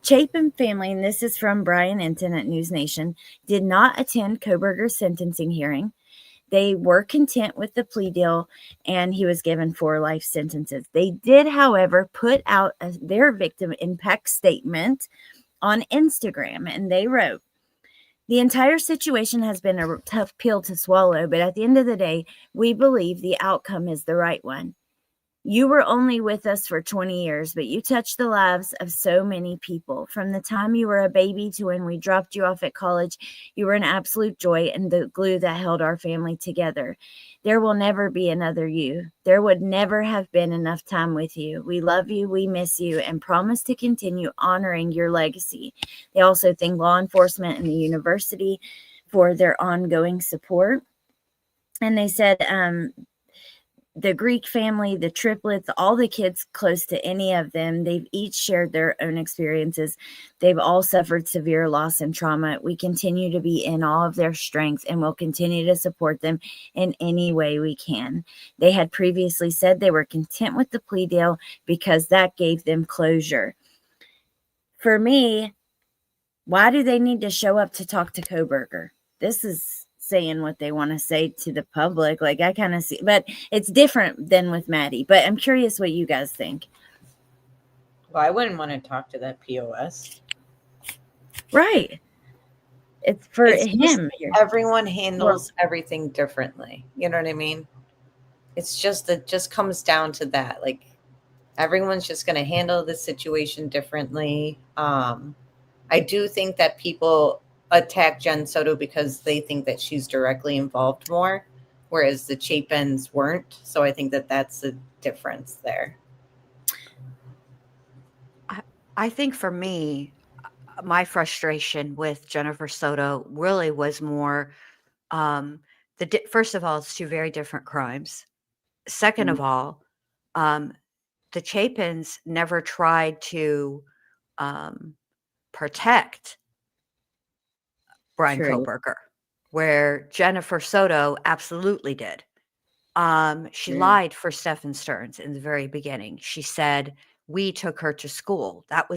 Chapin family, and this is from Brian Enton at News Nation, did not attend Kohberger's sentencing hearing. They were content with the plea deal, and he was given 4 life sentences. They did, however, put out their victim impact statement on Instagram, and they wrote, the entire situation has been a tough pill to swallow, but at the end of the day, we believe the outcome is the right one. You were only with us for 20 years, but you touched the lives of so many people. From the time you were a baby to when we dropped you off at college, you were an absolute joy and the glue that held our family together. There will never be another you. There would never have been enough time with you. We love you, we miss you, and promise to continue honoring your legacy. They also thank law enforcement and the university for their ongoing support. And they said, the Greek family, the triplets, all the kids close to any of them, they've each shared their own experiences. They've all suffered severe loss and trauma. We continue to be in awe of their strength and will continue to support them in any way we can. They had previously said they were content with the plea deal because that gave them closure. For me, why do they need to show up to talk to Kohberger? This is saying what they want to say to the public. Like, I kind of see, but it's different than with Maddie. But I'm curious what you guys think. Well, I wouldn't want to talk to that POS. Right. It's for him. Everyone handles everything differently. You know what I mean? It just comes down to that. Like, everyone's just going to handle the situation differently. I do think that people attack Jen Soto because they think that she's directly involved more, whereas the Chapins weren't. So I think that that's the difference there. I think for me, my frustration with Jennifer Soto really was more, first of all, it's 2 very different crimes. Second of all, the Chapins never tried to protect Brian Kohberger, where Jennifer Soto absolutely did. She lied for Stephan Sterns in the very beginning. She said, we took her to school. That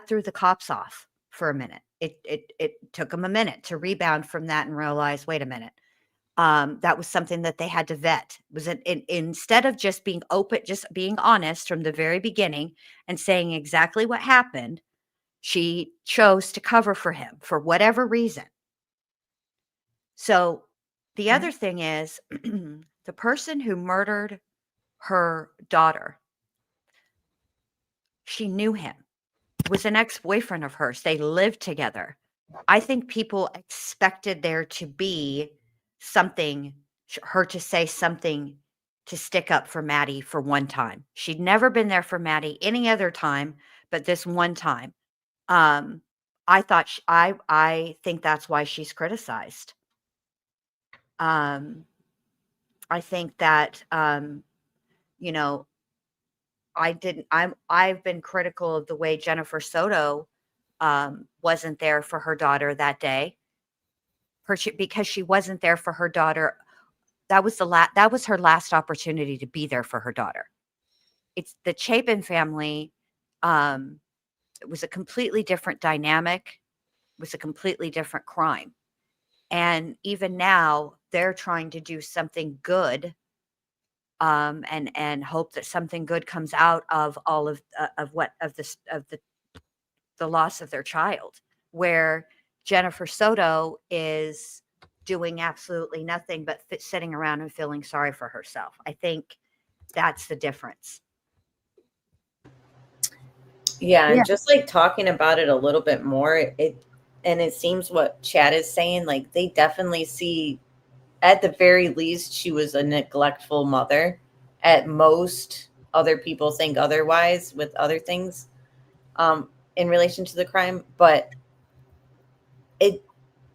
threw the cops off for a minute. It took them a minute to rebound from that and realize, wait a minute. That was something that they had to vet. Instead of just being open, just being honest from the very beginning and saying exactly what happened, she chose to cover for him for whatever reason. So the other thing is the person who murdered her daughter, she knew him. It was an ex-boyfriend of hers. They lived together. I think people expected there to be something, her to say something to stick up for Maddie for one time. She'd never been there for Maddie any other time, but this one time. I think that's why she's criticized. I think that, I've been critical of the way Jennifer Soto wasn't there for her daughter that day. Because she wasn't there for her daughter. That was her last opportunity to be there for her daughter. It's the Chapin family. It was a completely different dynamic. It was a completely different crime. And even now they're trying to do something good, and hope that something good comes out of all of the loss of their child, where Jennifer Soto is doing absolutely nothing but sitting around and feeling sorry for herself. I think that's the difference. Yeah, Yeah. and just like talking about it a little bit more, it seems what Chad is saying, like they definitely see, at the very least, she was a neglectful mother. At most, other people think otherwise with other things in relation to the crime, but it,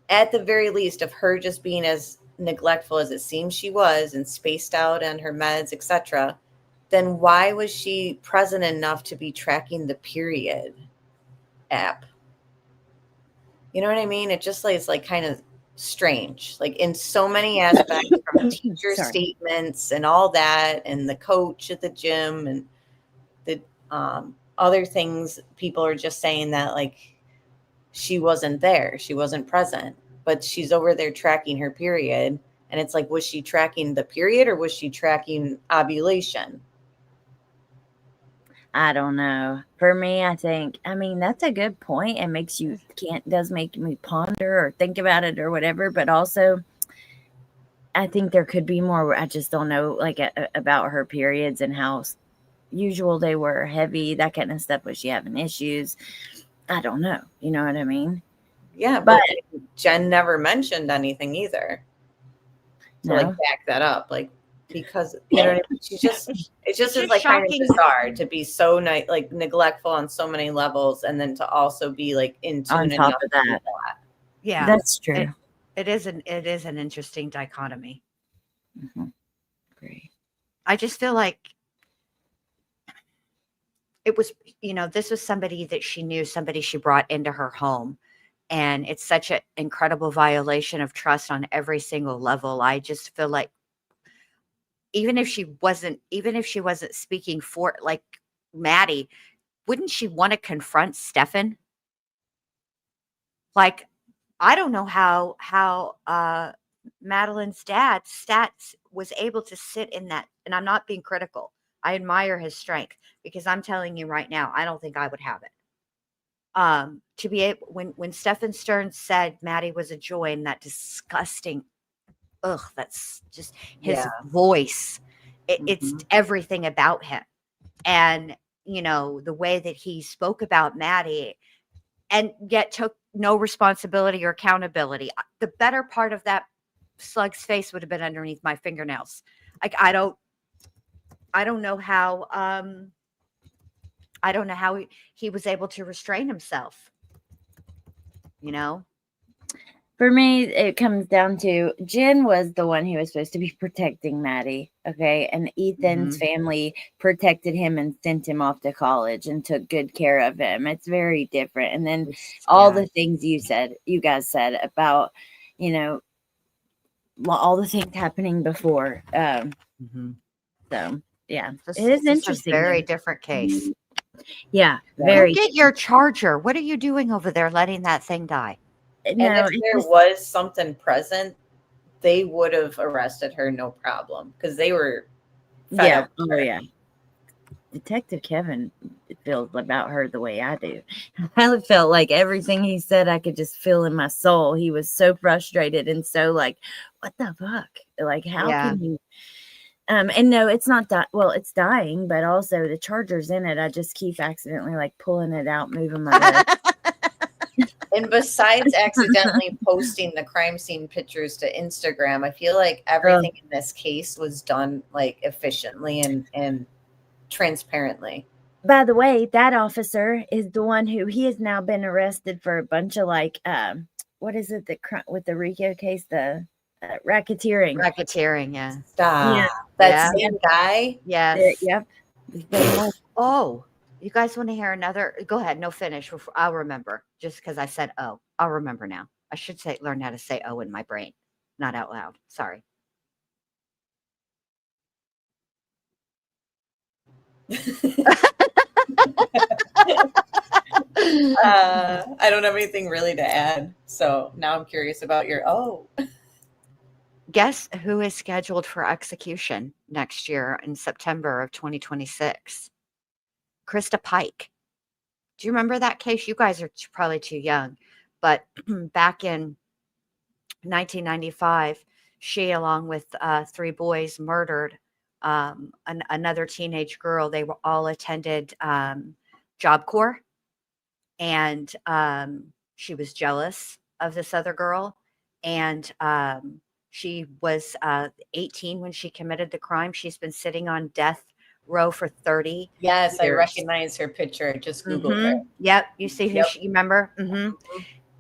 at the very least, of her just being as neglectful as it seems she was and spaced out on her meds, etc., then why was she present enough to be tracking the period app? You know what I mean? It just like, it's like kind of strange, like in so many aspects, from teacher Sorry. statements and all that, and the coach at the gym, and the other things. People are just saying that like she wasn't there, she wasn't present, but she's over there tracking her period. And it's like, was she tracking the period or was she tracking ovulation? I don't know. For me, I mean, that's a good point. It makes you does make me ponder or think about it or whatever, but also I think there could be more. I just don't know, like about her periods and how usual they were, heavy, that kind of stuff. Was she having issues? I don't know. You know what I mean? Yeah, But but Jenn never mentioned anything either to like no, back that up, like, because you know what I mean? She's just, it just It's is just like kind of shocking. bizarre to be so like neglectful on so many levels, and then to also be like in on tune top enough of to do that, that. Yeah, that's it true. it is an interesting dichotomy. Mhm. Great. I just feel like it was, this was somebody that she knew, somebody she brought into her home. And it's such an incredible violation of trust on every single level. I just feel like even if she wasn't speaking for like Maddie, wouldn't she want to confront Stephan? Like, I don't know how Madeline's dad Stats was able to sit in that, and I'm not being critical. I admire his strength because I'm telling you right now, I don't think I would have it. To be able, when Stephan Sterns said Maddie was a joy, and that disgusting, ugh, that's just his Yeah. voice. It's Mhm. everything about him, and the way that he spoke about Maddie, and yet took no responsibility or accountability. The better part of that slug's face would have been underneath my fingernails. Like, I don't know how he was able to restrain himself. For me, it comes down to Jen was the one who was supposed to be protecting Maddie, okay? And Ethan's Mhm. family protected him and sent him off to college and took good care of him. It's very different. And then all Yeah. the things you guys said about, you know, all the things happening before. Mhm. So yeah, This it is this is a interesting very though. different case. Yeah, Yeah. Go very get your charger. What are you doing over there letting that thing die? And no, if it's there just was something present, they would have arrested her, no problem, because they were fed yeah. up with Oh her. yeah. Detective Kevin feels about her the way I do. I felt like everything he said, I could just feel in my soul. He was so frustrated and so like, what the fuck? Like, how Yeah. can you? And no, it's not that. Well, it's dying, but also the charger's in it. I just keep accidentally like pulling it out, moving my wrist. And besides accidentally posting the crime scene pictures to Instagram, I feel like Oh, everything in this case was done like efficiently and transparently. by the way, that officer is the one who he has now been arrested for a bunch of like, what is it with the Rico case, the racketeering. Racketeering, yeah. Yeah, Stop. That Yeah. same guy. Yes. yep, the same one. Oh, you guys want to hear another? Go ahead. No, finish. I'll remember. Just because I said oh, I'll remember now. I should learn how to say oh in my brain, not out loud. Sorry. I don't have anything really to add. So now I'm curious about your Guess who is scheduled for execution next year in September of 2026? Krista Pike. Do you remember that case? You guys are probably too young, but back in 1995, she, along with 3 boys, murdered another teenage girl. They were all attended Job Corps, and she was jealous of this other girl, and she was 18 when she committed the crime. She's been sitting on death row for 30 Yes, I years. recognize her picture. I just Googled her. Yep, you see who Yep. you remember?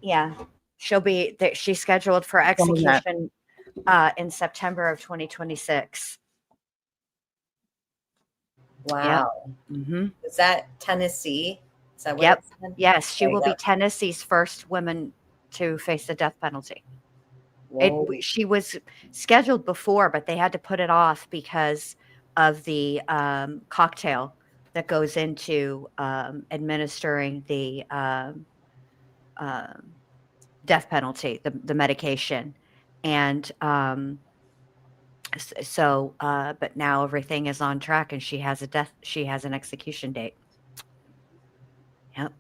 Yeah, she's scheduled for execution in September of 2026. Wow. Yep. Is that Tennessee? Is that what Yep. it said? Yes, she There you will go. be Tennessee's first woman to face the death penalty. Whoa. She was scheduled before, but they had to put it off because of the cocktail that goes into administering the death penalty, the medication. And so, but now everything is on track, and she has an execution date. Yep.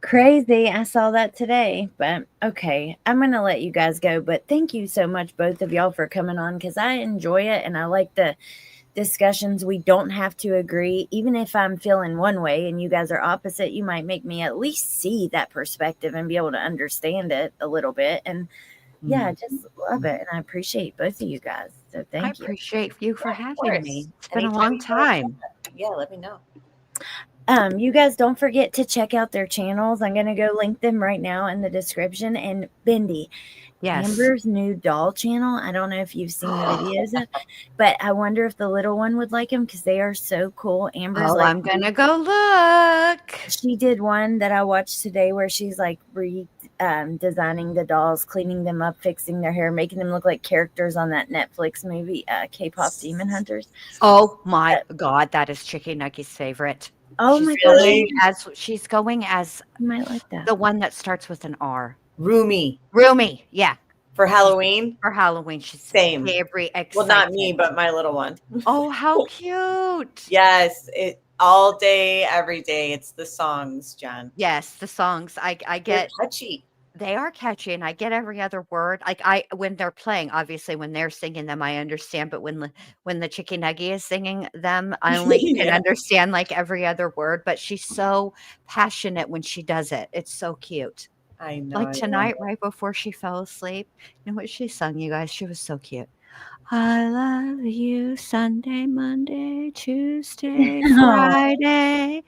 Crazy. I saw that today, but okay, I'm going to let you guys go. But thank you so much, both of y'all, for coming on, because I enjoy it and I like the discussions. We don't have to agree. Even if I'm feeling one way and you guys are opposite, you might make me at least see that perspective and be able to understand it a little bit. And yeah, I just love it. And I appreciate both of you guys. So thank you. I appreciate you for having course. me. It's been a Anytime long you want. time. Yeah, let me know. You guys don't forget to check out their channels. I'm going to go link them right now in the description. And Bendy, Yes. Amber's new doll channel. I don't know if you've seen the videos, but I wonder if the little one would like them because they are so cool. Amber's Oh, like, I'm gonna go look. she did one that I watched today where she's like designing the dolls, cleaning them up, fixing their hair, making them look like characters on that Netflix movie, K-pop Demon Hunters. Oh my God, that is Chicky Nuggie's favorite. Oh she's my going gosh. she's going as You might like that. the one that starts with an R. Rumi. Yeah. For Halloween? For Halloween, she's Same. very excited. Well, not me, but my little one. Oh, how cute. Yes, it all day, every day. It's the songs, Jen. Yes, the songs. I They're get catchy. they are catchy, and I get every other word. Like when they're playing, obviously when they're singing them, I understand. But when the Chicky Nuggie is singing them, I only can Yeah. understand like every other word. But she's so passionate when she does it. It's so cute. I know. Like tonight, right before she fell asleep, you know what she sung, you guys? She was so cute. I love you Sunday, Monday, Tuesday, Friday.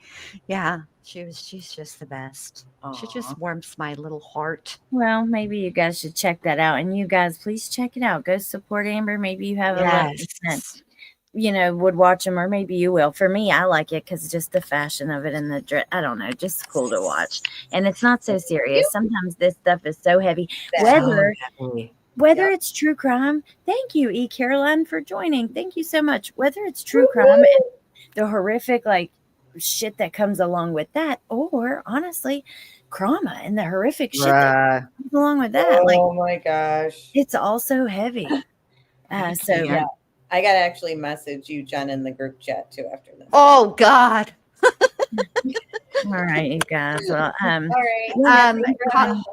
Yeah, she's just the best. She just warms my little heart. Well, maybe you guys should check that out. And you guys, please check it out. Go support Amber. Maybe you have a little that, would watch them, or maybe you will. For me, I like it because just the fashion of it and the dress, I don't know, just cool to watch. And it's not so serious. Sometimes this stuff is so heavy. Whether it's true crime, thank you, E. Caroline, for joining. Thank you so much. Whether it's true crime and the horrific shit that comes along with that, or honestly, trauma and the horrific shit that comes along with that. Oh my gosh. It's also heavy. So yeah. I gotta actually message you, Jen, in the group chat too after this. Oh God. All right, you guys. Well, all right.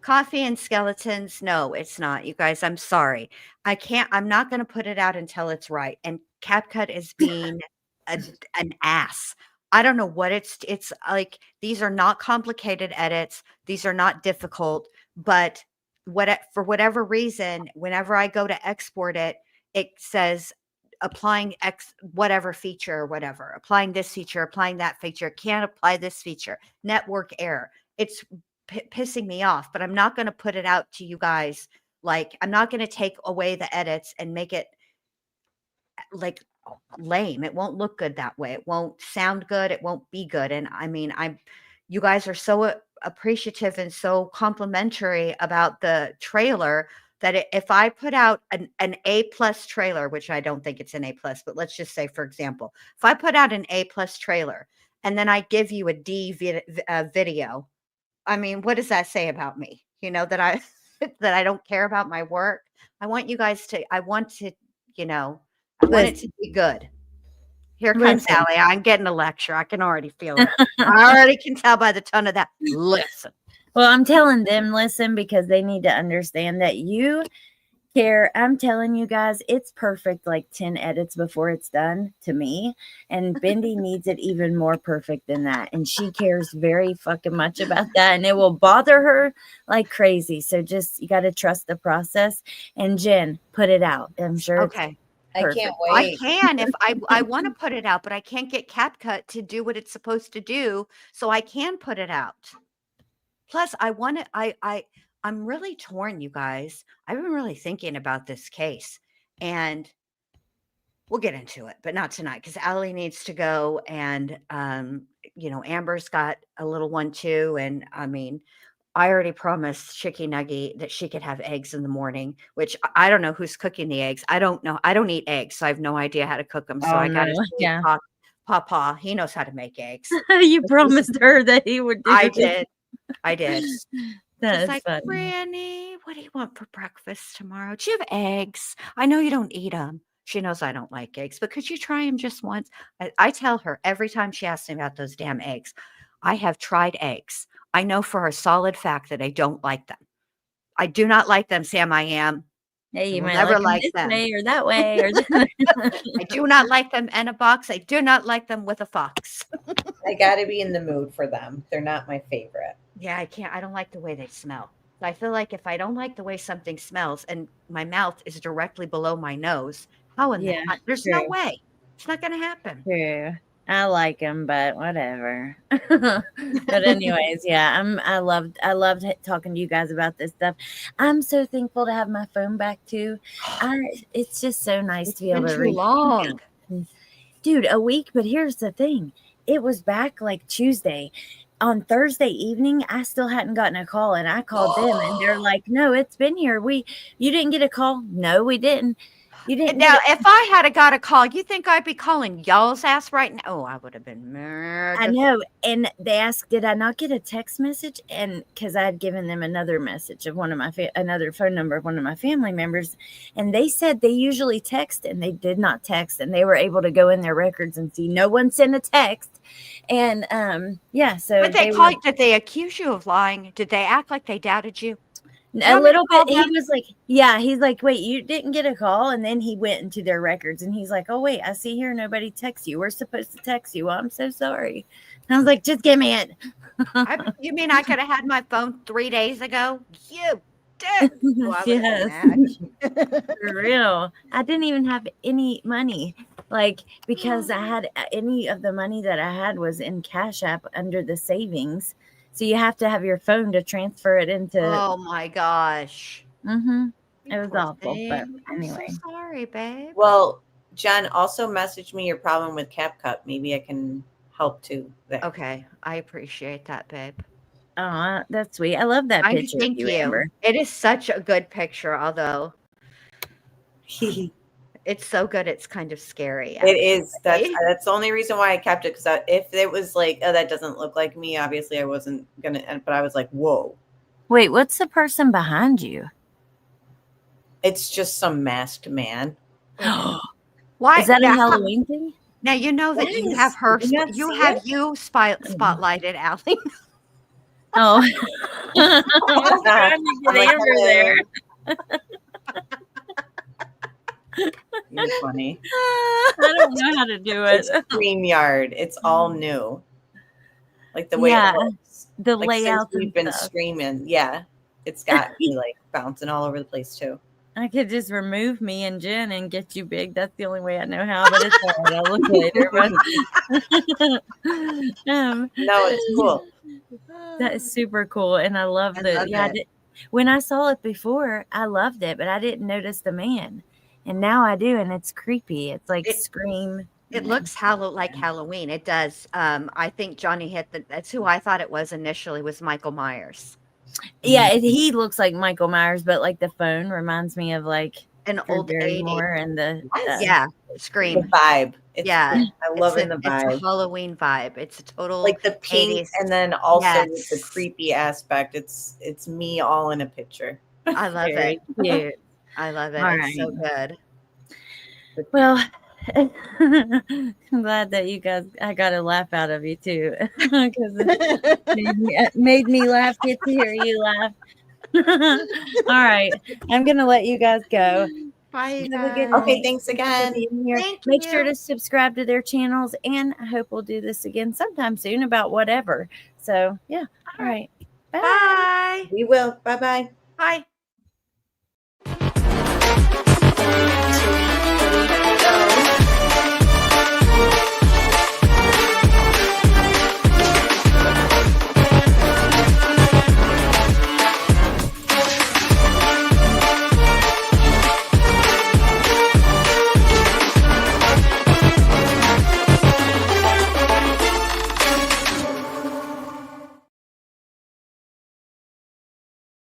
Coffee and Skeletons. No, it's not. You guys, I'm sorry. I'm not going to put it out until it's right. And CapCut is being an ass. I don't know what it's like. These are not complicated edits. These are not difficult, but for whatever reason, whenever I go to export it, it says applying whatever feature or whatever, applying this feature, applying that feature, can't apply this feature, network error. It's pissing me off, but I'm not going to put it out to you guys. Like, I'm not going to take away the edits and make it like lame. It won't look good that way. It won't sound good. It won't be good. And I mean, you guys are so appreciative and so complimentary about the trailer that if I put out an A+ trailer, which I don't think it's an A+, but let's just say, for example, if I put out an A+ trailer and then I give you a D video, I mean, what does that say about me? That I that I don't care about my work. I want you guys to. I want it to be good. Here comes Allie. I'm getting a lecture. I can already feel it. I already can tell by the tone of that. Listen. Well, I'm telling them, listen, because they need to understand that you care. I'm telling you guys, it's perfect like 10 edits before it's done to me. And Bendy needs it even more perfect than that. And she cares very fucking much about that. And it will bother her like crazy. So just, you got to trust the process. And Jen, put it out. I'm sure it's Okay. I perfect. can't I wait. can if I want to put it out, but I can't get CapCut to do what it's supposed to do, so I can put it out. Plus, I want to. I'm really torn, you guys. I've been really thinking about this case, and we'll get into it, but not tonight because Allie needs to go, and Amber's got a little one too, and I mean, I already promised Chicky Nuggy that she could have eggs in the morning, which I don't know who's cooking the eggs. I don't know. I don't eat eggs, so I have no idea how to cook them. So Oh, I got to no. see Yeah. Papa. He knows how to make eggs. You promised her that he would do I it. did. I did. That She's is like, funny. Granny, what do you want for breakfast tomorrow? Do you have eggs? I know you don't eat them. She knows I don't like eggs, but could you try them just once? I tell her every time she asks me about those damn eggs, I have tried eggs. I know for a solid fact that I don't like them. I do not like them, Sam. I am. Hey, I you will might never like them like this them. way or that way or I do not like them in a box. I do not like them with a fox. I got to be in the mood for them. They're not my favorite. Yeah, I can't. I don't like the way they smell. I feel like if I don't like the way something smells and my mouth is directly below my nose, how in Yeah, there's no true. way. It's not going to happen. True. I like them, but whatever. But anyways, yeah, I loved talking to you guys about this stuff. I'm so thankful to have my phone back too. It's just so nice It's to be able been to too reach. long. Dude, a week, but here's the thing. It was back like Tuesday. On Thursday evening, I still hadn't gotten a call, and I called them, and they're like, "No, it's been here. You didn't get a call? No, we didn't. You didn't get Now, it." if I had got a call, you think I'd be calling y'all's ass right now? Oh, I would have been I mad. know, and they asked, "Did I not get a text message?" And because I had given them another message of one of my another phone number of one of my family members, and they said they usually text, and they did not text, and they were able to go in their records and see no one sent a text, and yeah, so Did they they call? were. Did they accuse you of lying? Did they act like they doubted you? You A want me to little call bit. He them? was like, yeah, he's like, wait, you didn't get a call? And then he went into their records and he's like, oh, wait, I see here nobody texts you. We're supposed to text you. Well, I'm so sorry. And I was like, just give me it. You mean I could have had my phone 3 days ago? You did. Oh, I would have been Yes, mad. for real. I didn't even have any money. Like, because I had any of the money that I had was in Cash App under the savings. So you have to have your phone to transfer it into. Oh my gosh. Mm-hmm. You It was poor awful. But thing. I'm so anyway. sorry, babe. Well, Jen, also message me your problem with CapCut. Maybe I can help too there. Okay. I appreciate that, babe. Oh, that's sweet. I love that picture of Thank you, you. Amber. It is such a good picture, although it's so good it's kind of scary, It is. That's actually. that's the only reason why I kept it. Because if it was like, oh, that doesn't look like me, obviously I wasn't gonna. But I was like, whoa, Wait, what's the person behind you? it's just some masked man. Why Is that a now, Halloween thing? now you know that you have Yes, her did you not you see have it? you spotlighted, Allie. Oh, I was trying to I'm get like, Amber there. You're funny. I don't know how to do it. It's StreamYard. It's all new. Like the way Yeah, it looks. the Like since layouts we've and been stuff. streaming. Yeah. It's got me like bouncing all over the place too. I could just remove me and Jen and get you big. That's the only way I know how, but it's all right. I'll look later. But No, it's cool. that is super cool, and I love I the love yeah. it. When I saw it before, I loved it, but I didn't notice the man, and now I do, and it's creepy. It's like It Scream. it looks like Halloween. It does. I think Johnny hit that's who I thought it was initially was Michael Myers. Yeah, he looks like Michael Myers, but like the phone reminds me of like An Drew old 80s. Barrymore and the Yeah, The Scream. vibe. It's Yeah. I love in the It's a vibe. Halloween vibe. It's a total Like the pink 80s. and then also with the Yes. creepy aspect. It's me all in a picture. I love very it. cute. I love it. All It's so right. good. Well, I'm glad that you guys, I got a laugh out of you too, because it made me laugh. Get to hear you laugh. All right, I'm gonna let you guys go. Bye, Have a good guys. Okay, night. thanks For again. being here. Thank Make sure you. to subscribe to their channels, and I hope we'll do this again sometime soon about whatever. So yeah, all right, bye. Bye. We will. Bye-bye. Bye.